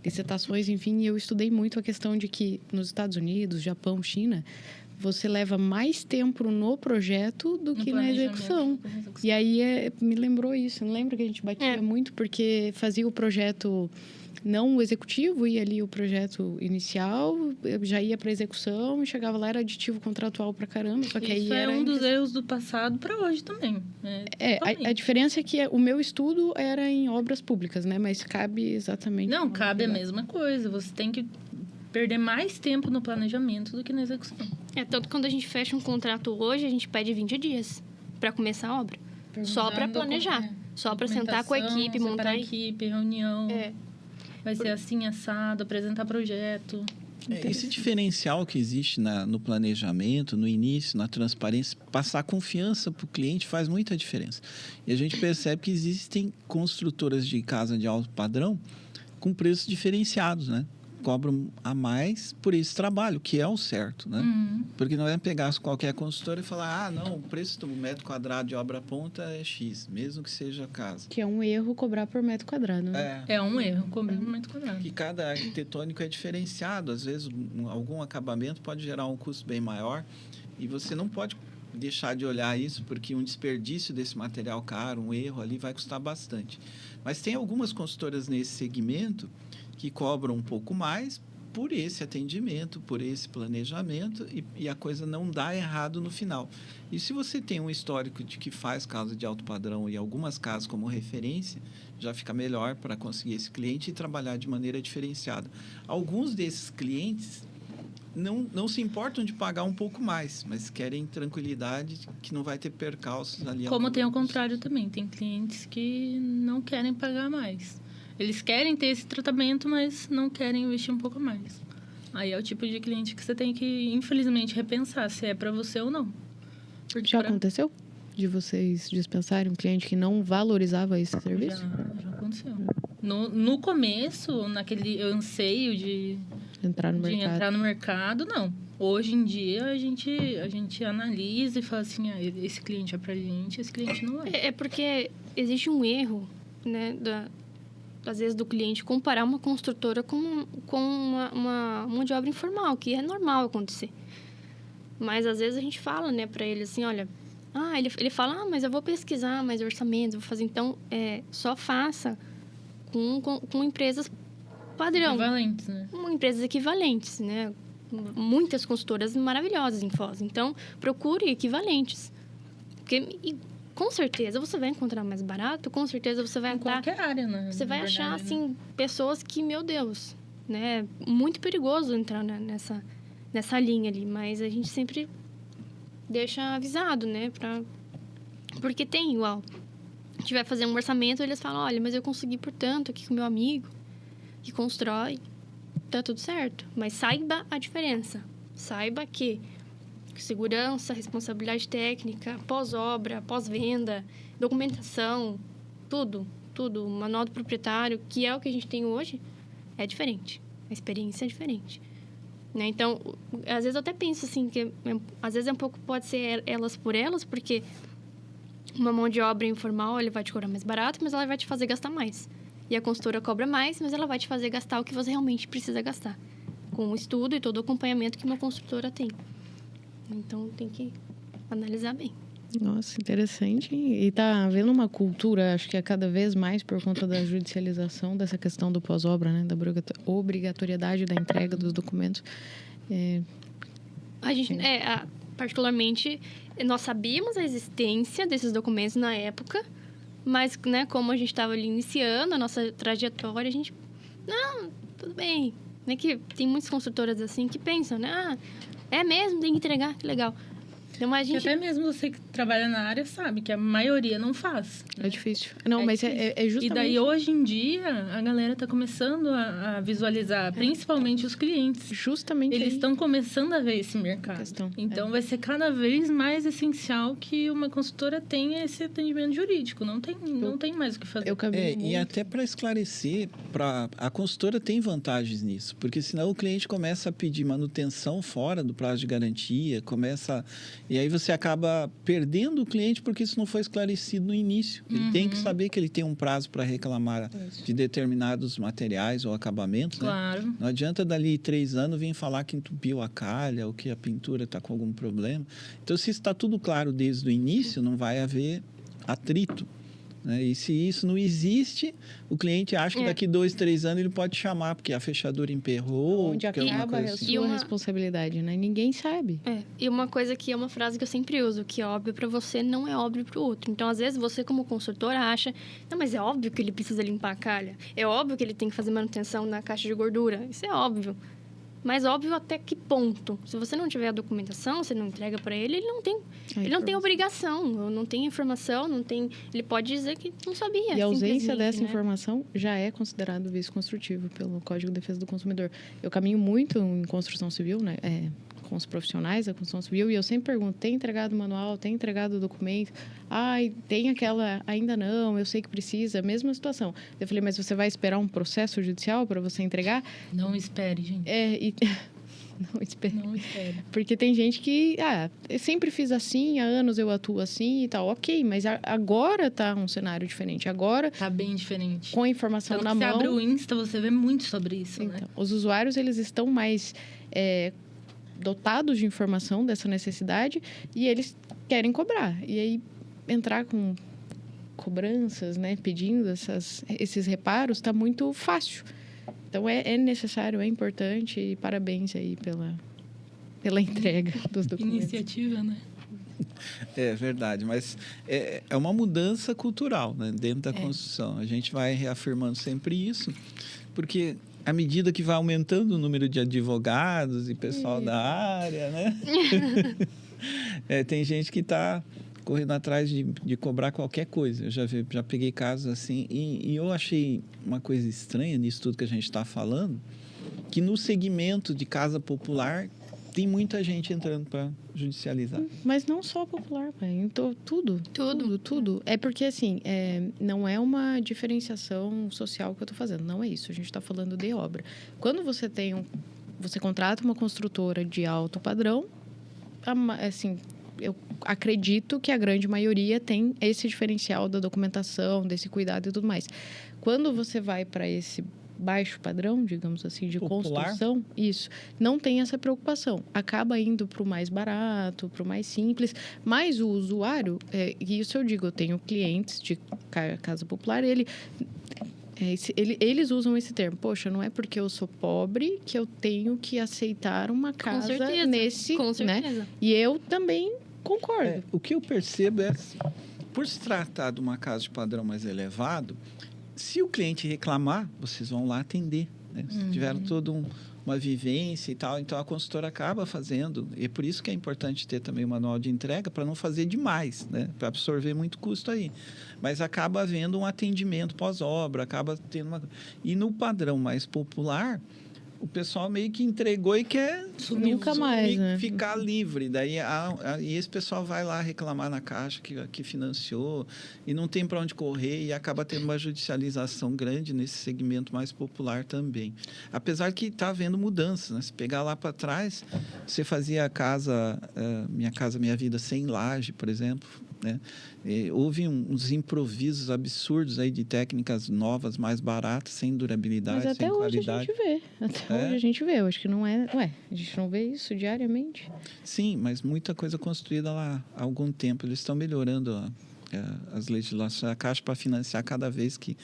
licitações, enfim, e eu estudei muito a questão de que nos Estados Unidos, Japão, China... você leva mais tempo no projeto do que na execução. E aí me lembrou isso. Não lembro que a gente batia muito, porque fazia o projeto não o executivo, ia ali o projeto inicial, eu já ia para execução, chegava lá, era aditivo contratual pra caramba, só que
Isso
aí era...
um dos erros do passado para hoje também.
A diferença é que o meu estudo era em obras públicas, né? Mas cabe exatamente...
Não, cabe a mesma coisa. Você tem que perder mais tempo no planejamento do que na execução.
Tanto que quando a gente fecha um contrato hoje, a gente pede 20 dias para começar a obra. Só para planejar. Só para sentar com a equipe, montar
a equipe, reunião.
É.
Vai ser assim, assado, apresentar projeto.
Esse diferencial que existe no planejamento, no início, na transparência, passar confiança para o cliente faz muita diferença. E a gente percebe que existem construtoras de casa de alto padrão com preços diferenciados, né? Cobram a mais por esse trabalho, que é o certo, né? Porque não é pegar qualquer consultora e falar, não, o preço do metro quadrado de obra ponta é X, mesmo que seja casa.
Que é um erro cobrar por metro quadrado, né?
É um erro cobrar por metro quadrado.
Que cada arquitetônico é diferenciado. Às vezes, algum acabamento pode gerar um custo bem maior e você não pode deixar de olhar isso, porque um desperdício desse material caro, um erro ali, vai custar bastante. Mas tem algumas consultoras nesse segmento que cobram um pouco mais por esse atendimento, por esse planejamento e a coisa não dá errado no final. E se você tem um histórico de que faz casa de alto padrão e algumas casas como referência, já fica melhor para conseguir esse cliente e trabalhar de maneira diferenciada. Alguns desses clientes não se importam de pagar um pouco mais, mas querem tranquilidade, que não vai ter percalços ali.
Como tem o contrário também, tem clientes que não querem pagar mais. Eles querem ter esse tratamento, mas não querem investir um pouco mais. Aí é o tipo de cliente que você tem que, infelizmente, repensar se é para você ou não. Porque
Já aconteceu de vocês dispensarem um cliente que não valorizava esse serviço?
Já aconteceu. No começo, naquele anseio de
entrar no mercado,
não. Hoje em dia, a gente analisa e fala assim, esse cliente é pra gente, esse cliente não é.
É porque existe um erro, né, às vezes do cliente comparar uma construtora com uma mão de obra informal, que é normal acontecer. Mas às vezes a gente fala, né, para ele assim, olha, ele fala, mas eu vou pesquisar mais orçamentos, vou fazer, então, só faça com empresas padrão.
Equivalentes, né?
Empresas equivalentes, né? Muitas consultoras maravilhosas em Foz. Então, procure equivalentes. Porque com certeza você vai encontrar mais barato, com certeza você vai
achar... Em qualquer área, né?
Você vai achar, assim, pessoas que, meu Deus, né? Muito perigoso entrar nessa linha ali. Mas a gente sempre deixa avisado, né? Porque tem igual. A gente vai fazer um orçamento, eles falam, olha, mas eu consegui por tanto aqui com meu amigo, que constrói, tá tudo certo. Mas saiba a diferença. Saiba que segurança, responsabilidade técnica, pós-obra, pós-venda, documentação, tudo, o manual do proprietário, que é o que a gente tem hoje, é diferente. A experiência é diferente. Né? Então, às vezes eu até penso assim, que às vezes pode ser elas por elas, porque uma mão de obra informal, ele vai te cobrar mais barato, mas ela vai te fazer gastar mais. E a consultora cobra mais, mas ela vai te fazer gastar o que você realmente precisa gastar. Com o estudo e todo o acompanhamento que uma construtora tem. Então, tem que analisar bem.
Nossa, interessante. E tá havendo uma cultura, acho que é cada vez mais por conta da judicialização dessa questão do pós-obra, né? Da obrigatoriedade da entrega dos documentos.
A gente, particularmente, nós sabíamos a existência desses documentos na época, mas, né, como a gente estava ali iniciando a nossa trajetória, a gente... Não, tudo bem. Né, que tem muitas construtoras assim que pensam, né? É mesmo, tem que entregar, que legal. Então, a gente...
Até mesmo você que trabalha na área sabe que a maioria não faz.
Né? É difícil. Não, mas
difícil.
É justamente...
E daí, hoje em dia, a galera está começando a visualizar, principalmente os clientes.
Justamente.
Eles estão começando a ver esse mercado. Então, vai ser cada vez mais essencial que uma consultora tenha esse atendimento jurídico. Não tem mais o que fazer.
E até para esclarecer, a consultora tem vantagens nisso. Porque senão o cliente começa a pedir manutenção fora do prazo de garantia, e aí você acaba perdendo o cliente porque isso não foi esclarecido no início. Ele tem que saber que ele tem um prazo para reclamar de determinados materiais ou acabamentos.
Claro.
Né? Não adianta dali 3 anos vir falar que entupiu a calha ou que a pintura está com algum problema. Então, se está tudo claro desde o início, não vai haver atrito. né? E se isso não existe, o cliente acha que daqui 2, 3 anos ele pode chamar, porque a fechadura emperrou.
Onde
porque alguma
acaba a
coisa assim.
sua responsabilidade, né? Ninguém sabe.
E uma coisa que é uma frase que eu sempre uso, que é óbvio para você, não é óbvio para o outro. Então, às vezes, você como consultor acha, não, mas é óbvio que ele precisa limpar a calha. É óbvio que ele tem que fazer manutenção na caixa de gordura. Isso é óbvio. Mas óbvio até que ponto? Se você não tiver a documentação, você não entrega para ele, ele não tem obrigação, não tem informação, não tem, ele pode dizer que não sabia.
E a ausência dessa
né?
informação já é considerado vício construtivo pelo Código de Defesa do Consumidor. Eu caminho muito em construção civil, né? Com os profissionais da construção civil, e eu sempre pergunto, tem entregado o manual, tem entregado o documento? Ai, tem aquela, ainda não, eu sei que precisa, mesma situação. Eu falei, mas você vai esperar um processo judicial para você entregar?
Não espere, gente.
Não espere.
Não espere.
Porque tem gente que, eu sempre fiz assim, há anos eu atuo assim e tal. Ok, mas agora tá um cenário diferente. Agora,
tá bem diferente.
Com a informação
Tanto
na
que
mão...
Você abre o Insta, você vê muito sobre isso,
então,
né?
Os usuários, eles estão mais... dotados de informação dessa necessidade e eles querem cobrar. E aí, entrar com cobranças, né, pedindo esses reparos, está muito fácil. Então, é necessário, é importante e parabéns aí pela entrega dos documentos.
Iniciativa, né?
É verdade, mas é uma mudança cultural, né, dentro da construção. A gente vai reafirmando sempre isso, porque... à medida que vai aumentando o número de advogados e pessoal da área, né? Tem gente que está correndo atrás de cobrar qualquer coisa. Eu já peguei casos assim. E eu achei uma coisa estranha nisso tudo que a gente está falando, que no segmento de casa popular tem muita gente entrando para judicializar.
Mas não só popular, pai. Então, tudo. É porque, assim, não é uma diferenciação social que eu estou fazendo. Não é isso. A gente está falando de obra. Quando você você contrata uma construtora de alto padrão, assim, eu acredito que a grande maioria tem esse diferencial da documentação, desse cuidado e tudo mais. Quando você vai para esse baixo padrão, digamos assim, de popular, construção, isso, não tem essa preocupação. Acaba indo para o mais barato, para o mais simples, mas o usuário, e isso eu digo, eu tenho clientes de casa popular, eles usam esse termo, poxa, não é porque eu sou pobre que eu tenho que aceitar uma casa nesse,
com certeza.
Né? E eu também concordo.
O que eu percebo é assim, por se tratar de uma casa de padrão mais elevado, se o cliente reclamar, vocês vão lá atender, né? Tiveram toda uma vivência e tal, então a consultora acaba fazendo. E é por isso que é importante ter também o manual de entrega, para não fazer demais, né? Para absorver muito custo aí. Mas acaba havendo um atendimento pós-obra, acaba tendo uma... E no padrão mais popular, o pessoal meio que entregou e quer
nunca mais, né?
Ficar livre. Daí e esse pessoal vai lá reclamar na Caixa que financiou e não tem para onde correr e acaba tendo uma judicialização grande nesse segmento mais popular também. Apesar que está havendo mudanças, né? Se pegar lá para trás, você fazia a casa, Minha Casa Minha Vida sem laje, por exemplo, né? Houve uns improvisos absurdos aí de técnicas novas, mais baratas, sem durabilidade,
mas até
sem
hoje
qualidade.
Hoje a gente vê. Eu acho que não é... a gente não vê isso diariamente.
Sim, mas muita coisa construída lá há algum tempo. Eles estão melhorando as legislações. A Caixa, para financiar, cada vez que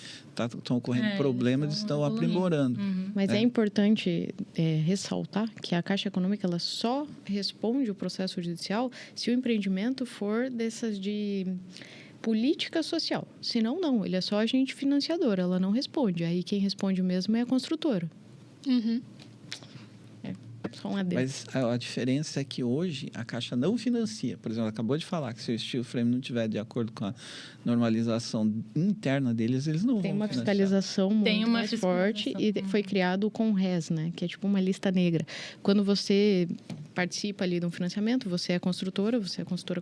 estão ocorrendo problemas, eles estão aprimorando.
Mas é importante ressaltar que a Caixa Econômica ela só responde o processo judicial se o empreendimento for dessas de política social. Senão, não. Ele é só agente financiador. Ela não responde. Aí quem responde mesmo é a construtora. Só um adendo.
Mas a diferença é que hoje a Caixa não financia. Por exemplo, ela acabou de falar que se o steel frame não estiver de acordo com a normalização interna deles, eles não vão financiar.
Tem uma fiscalização muito mais forte e foi criado o CONRES, né? Que é tipo uma lista negra. Quando você participa ali de um financiamento, você é a construtora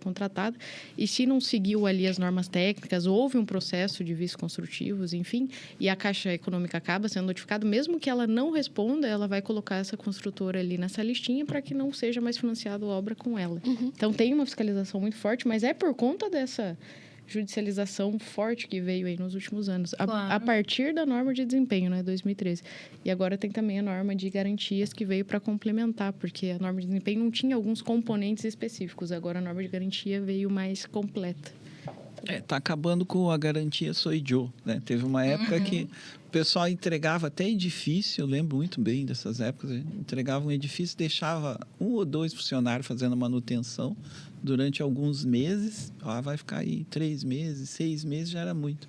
contratada, e se não seguiu ali as normas técnicas, houve um processo de vícios construtivos, enfim, e a Caixa Econômica acaba sendo notificada, mesmo que ela não responda, ela vai colocar essa construtora ali nessa listinha para que não seja mais financiada a obra com ela. Então, tem uma fiscalização muito forte, mas é por conta dessa judicialização forte que veio aí nos últimos anos. A partir da norma de desempenho, né, 2013. E agora tem também a norma de garantias que veio para complementar, porque a norma de desempenho não tinha alguns componentes específicos. Agora a norma de garantia veio mais completa.
Tá acabando com a garantia Soy Joe, né? Teve uma época que o pessoal entregava até edifício, eu lembro muito bem dessas épocas, entregava um edifício, deixava 1 ou 2 funcionários fazendo manutenção durante alguns meses, vai ficar aí 3 meses, 6 meses, já era muito.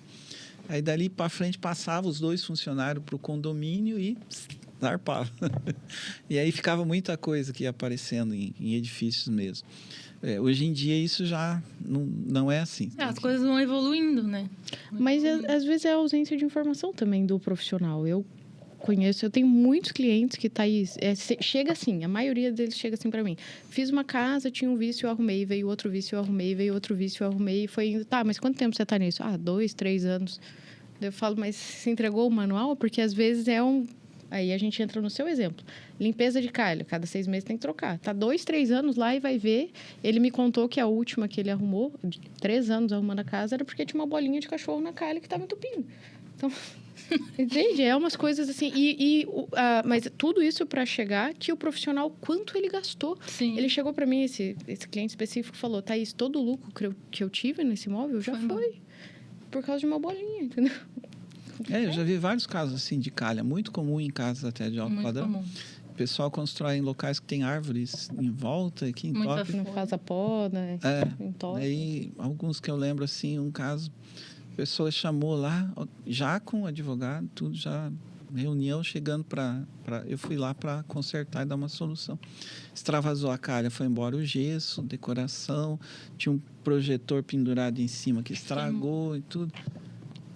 Aí dali para frente passava os 2 funcionários para o condomínio e zarpava. E aí ficava muita coisa que ia aparecendo em edifícios mesmo. Hoje em dia isso já não é assim.
As coisas vão evoluindo, né?
Mas às vezes é a ausência de informação também do profissional. Eu tenho muitos clientes que chega assim, a maioria deles chega assim para mim. Fiz uma casa, tinha um vício, eu arrumei, veio outro vício, eu arrumei, veio outro vício, eu arrumei, foi indo. Tá, mas quanto tempo você tá nisso? 2, 3 anos. Eu falo, mas se entregou o manual? Porque às vezes Aí a gente entra no seu exemplo. Limpeza de calha, cada 6 meses tem que trocar. Tá 2, 3 anos lá e vai ver. Ele me contou que a última que ele arrumou, de 3 anos arrumando a casa, era porque tinha uma bolinha de cachorro na calha que estava entupindo. Então, entende? É umas coisas assim. Mas tudo isso para chegar que o profissional, quanto ele gastou.
Sim.
Ele chegou para mim, esse cliente específico, falou, Thaís, todo o lucro que eu tive nesse imóvel já foi por causa de uma bolinha, entendeu?
Eu já vi vários casos assim de calha, muito comum em casas até de alto padrão.
Comum.
O pessoal constrói em locais que tem árvores em volta, que entope.
Não faz a poda, né? Entope.
Aí, alguns que eu lembro, assim, um caso, a pessoa chamou lá, já com o advogado, tudo já, reunião chegando eu fui lá para consertar e dar uma solução. Extravasou a calha, foi embora o gesso, decoração, tinha um projetor pendurado em cima que estragou e tudo.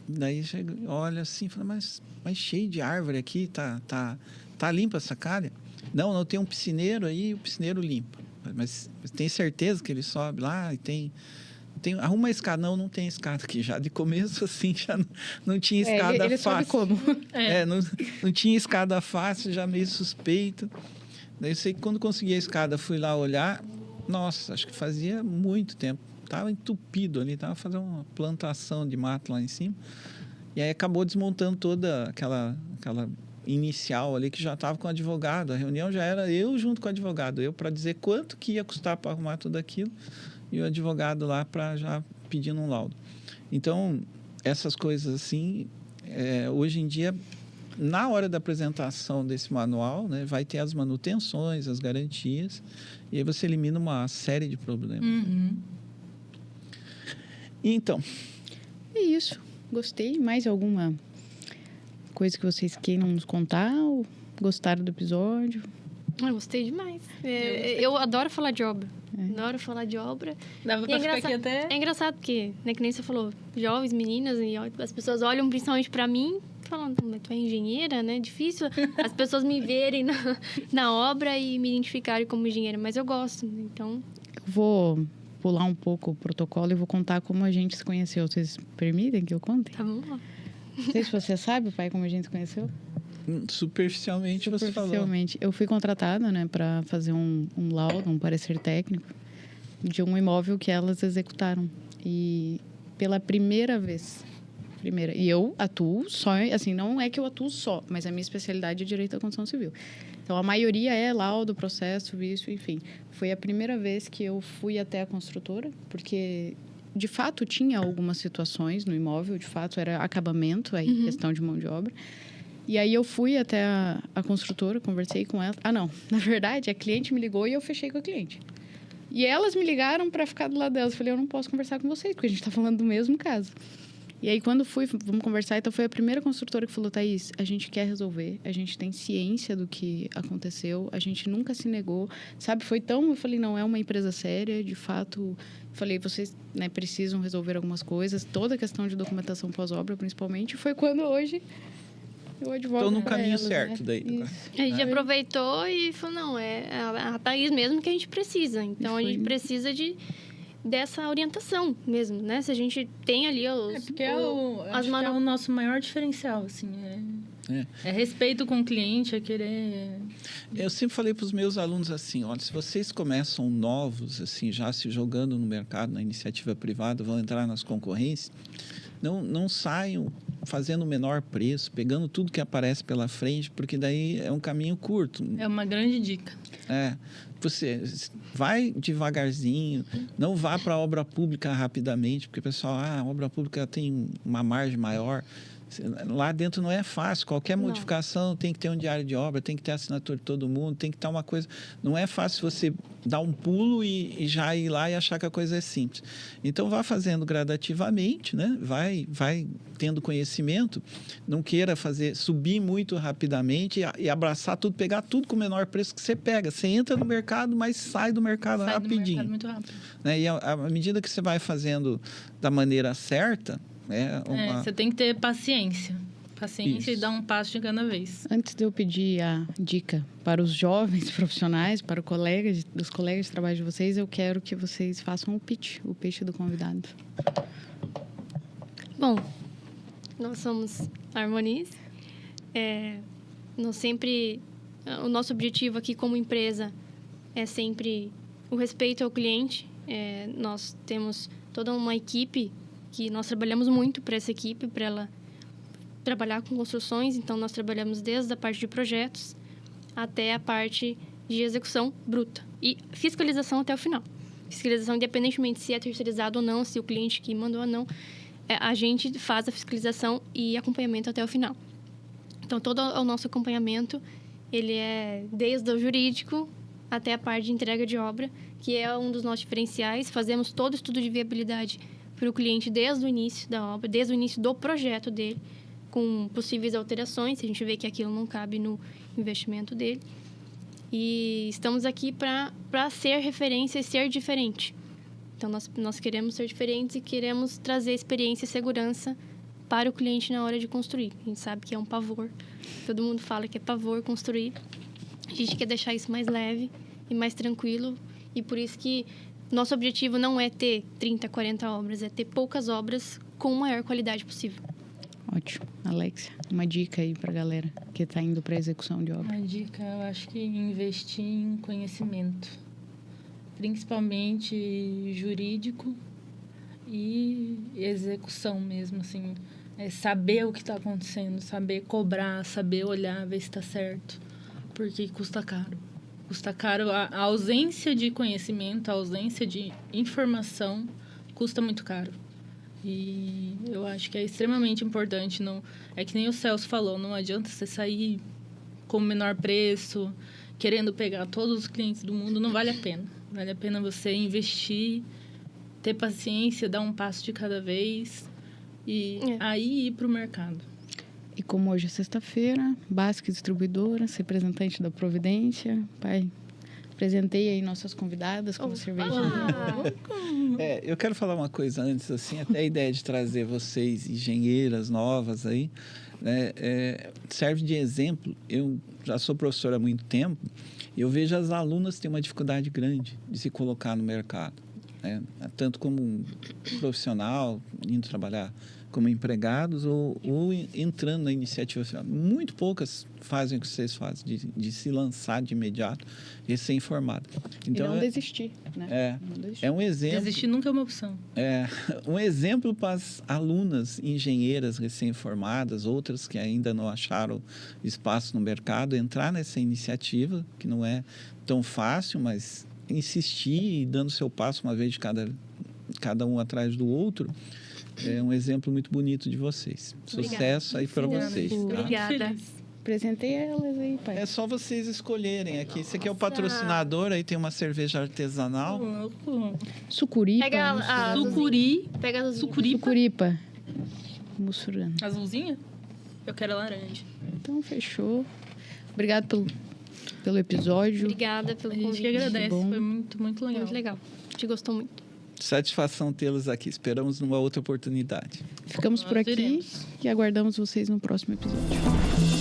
Daí chega, olha assim, fala, mas cheio de árvore aqui, tá limpa essa calha? Não, tem um piscineiro aí, o piscineiro limpa. Mas tem certeza que ele sobe lá e tem arruma a escada? Não tem escada aqui. Já de começo, assim, já não tinha escada
ele
fácil.
sobe como?
Não tinha escada fácil, já meio suspeito. Daí eu sei que quando consegui a escada, fui lá olhar, nossa, acho que fazia muito tempo. Estava entupido ali, estava fazendo uma plantação de mato lá em cima. E aí acabou desmontando toda aquela inicial ali que já estava com o advogado. A reunião já era eu junto com o advogado. Eu para dizer quanto que ia custar para arrumar tudo aquilo e o advogado lá para já pedindo um laudo. Então, essas coisas assim, hoje em dia, na hora da apresentação desse manual, né, vai ter as manutenções, as garantias, e aí você elimina uma série de problemas.
Uhum.
Então,
é isso. Gostei. Mais alguma coisa que vocês queiram nos contar? Ou gostaram do episódio?
Eu gostei demais. Eu adoro falar de obra. Adoro falar de obra.
Dava pra ficar aqui até...
É engraçado porque, né, que nem você falou, jovens, meninas, e as pessoas olham principalmente pra mim, falando, tu é engenheira, né? Difícil as pessoas me verem na obra e me identificarem como engenheira, mas eu gosto, então...
Eu vou pular um pouco o protocolo e vou contar como a gente se conheceu. Vocês permitem que eu conte?
Tá bom.
Não sei se você sabe, pai, como a gente se conheceu.
Superficialmente você falou.
Eu fui contratada, né, para fazer um laudo, um parecer técnico de um imóvel que elas executaram. E pela primeira vez, e eu atuo só, assim, não é que eu atuo só, mas a minha especialidade é direito da construção civil. Então, a maioria é laudo, processo, vício, enfim. Foi a primeira vez que eu fui até a construtora, porque, de fato, tinha algumas situações no imóvel, de fato, era acabamento, aí, questão de mão de obra. E aí, eu fui até a construtora, conversei com ela. Não, na verdade, a cliente me ligou e eu fechei com a cliente. E elas me ligaram para ficar do lado delas. Eu falei, eu não posso conversar com vocês, porque a gente está falando do mesmo caso. E aí, quando vamos conversar, então foi a primeira construtora que falou, Thaís, a gente quer resolver, a gente tem ciência do que aconteceu, a gente nunca se negou, sabe? Foi tão... Eu falei, não, é uma empresa séria, de fato... Falei, vocês, né, precisam resolver algumas coisas, toda a questão de documentação pós-obra, principalmente, foi quando hoje eu advogo.
Estou no caminho
elas,
certo,
né?
daí.
A gente aproveitou e falou, não, é a Thaís mesmo que a gente precisa. Então, a gente precisa dessa orientação mesmo, né? Se a gente tem ali os...
Porque é o nosso maior diferencial, assim. É respeito com o cliente, é querer...
Eu sempre falei para os meus alunos assim, olha, se vocês começam novos, assim, já se jogando no mercado, na iniciativa privada, vão entrar nas concorrências, não saiam fazendo o menor preço, pegando tudo que aparece pela frente, porque daí é um caminho curto.
É uma grande dica.
Você vai devagarzinho, não vá para a obra pública rapidamente, porque o pessoal, a obra pública tem uma margem maior. Lá dentro não é fácil, qualquer modificação tem que ter um diário de obra, tem que ter a assinatura de todo mundo, tem que estar uma coisa... Não é fácil você dar um pulo e já ir lá e achar que a coisa é simples. Então, vá fazendo gradativamente, né? Vai tendo conhecimento, não queira subir muito rapidamente e abraçar tudo, pegar tudo com o menor preço que você pega. Você entra no mercado, mas sai do mercado rapidinho.
Do mercado muito rápido.
Né? E à medida que você vai fazendo da maneira certa...
Você tem que ter paciência. Paciência
Isso.
e dar um passo de cada vez.
Antes de eu pedir a dica para os jovens profissionais, para os colegas de trabalho de vocês, eu quero que vocês façam o pitch do convidado.
Bom, nós somos a Harmonize. O nosso objetivo aqui como empresa é sempre o respeito ao cliente. Nós temos toda uma equipe que nós trabalhamos muito para essa equipe, para ela trabalhar com construções. Então, nós trabalhamos desde a parte de projetos até a parte de execução bruta e fiscalização até o final. Fiscalização, independentemente se é terceirizado ou não, se o cliente que mandou ou não, a gente faz a fiscalização e acompanhamento até o final. Então, todo o nosso acompanhamento, ele é desde o jurídico até a parte de entrega de obra, que é um dos nossos diferenciais. Fazemos todo o estudo de viabilidade para o cliente desde o início da obra, desde o início do projeto dele, com possíveis alterações, se a gente vê que aquilo não cabe no investimento dele. E estamos aqui para ser referência e ser diferente. Então, nós queremos ser diferentes e queremos trazer experiência e segurança para o cliente na hora de construir. A gente sabe que é um pavor. Todo mundo fala que é pavor construir. A gente quer deixar isso mais leve e mais tranquilo. E por isso que nosso objetivo não é ter 30, 40 obras, é ter poucas obras com a maior qualidade possível.
Ótimo. Alexia, uma dica aí para a galera que está indo para a execução de obra.
Uma dica, eu acho que investir em conhecimento, principalmente jurídico e execução mesmo, assim. Saber o que está acontecendo, saber cobrar, saber olhar, ver se está certo, porque custa caro. Custa caro, a ausência de conhecimento, a ausência de informação custa muito caro. E eu acho que é extremamente importante. Não, é que nem o Celso falou, não adianta você sair com o menor preço, querendo pegar todos os clientes do mundo, não vale a pena. Vale a pena você investir, ter paciência, dar um passo de cada vez e aí ir para o mercado.
E como hoje é sexta-feira, Basque Distribuidora, representante da Providência, pai, apresentei aí nossas convidadas com cervejinha.
Eu quero falar uma coisa antes, assim, até a ideia de trazer vocês, engenheiras novas aí, né, serve de exemplo. Eu já sou professor há muito tempo e eu vejo as alunas têm uma dificuldade grande de se colocar no mercado, né, tanto como um profissional, indo trabalhar como empregados ou entrando na iniciativa final. Muito poucas fazem o que vocês fazem, de se lançar de imediato, recém-formado.
Então, e não desistir, né?
É um exemplo...
Desistir nunca é uma opção.
Um exemplo para as alunas engenheiras recém-formadas, outras que ainda não acharam espaço no mercado, entrar nessa iniciativa, que não é tão fácil, mas insistir e dando seu passo uma vez de cada um atrás do outro. É um exemplo muito bonito de vocês. Obrigada. Sucesso aí para vocês. Tá?
Obrigada.
Apresentei elas aí, pai.
É só vocês escolherem aqui. Esse aqui é o patrocinador, aí tem uma cerveja artesanal.
Sucuripa.
Pega a
Pega a
Sucuripa. Mussurana.
Azulzinha? Eu quero a laranja.
Então, fechou. Obrigado pelo episódio.
Obrigada pelo convite.
A gente que agradece. Foi muito, muito legal.
Muito legal. A gente gostou muito.
Satisfação tê-los aqui. Esperamos numa outra oportunidade.
Ficamos por aqui e aguardamos vocês no próximo episódio.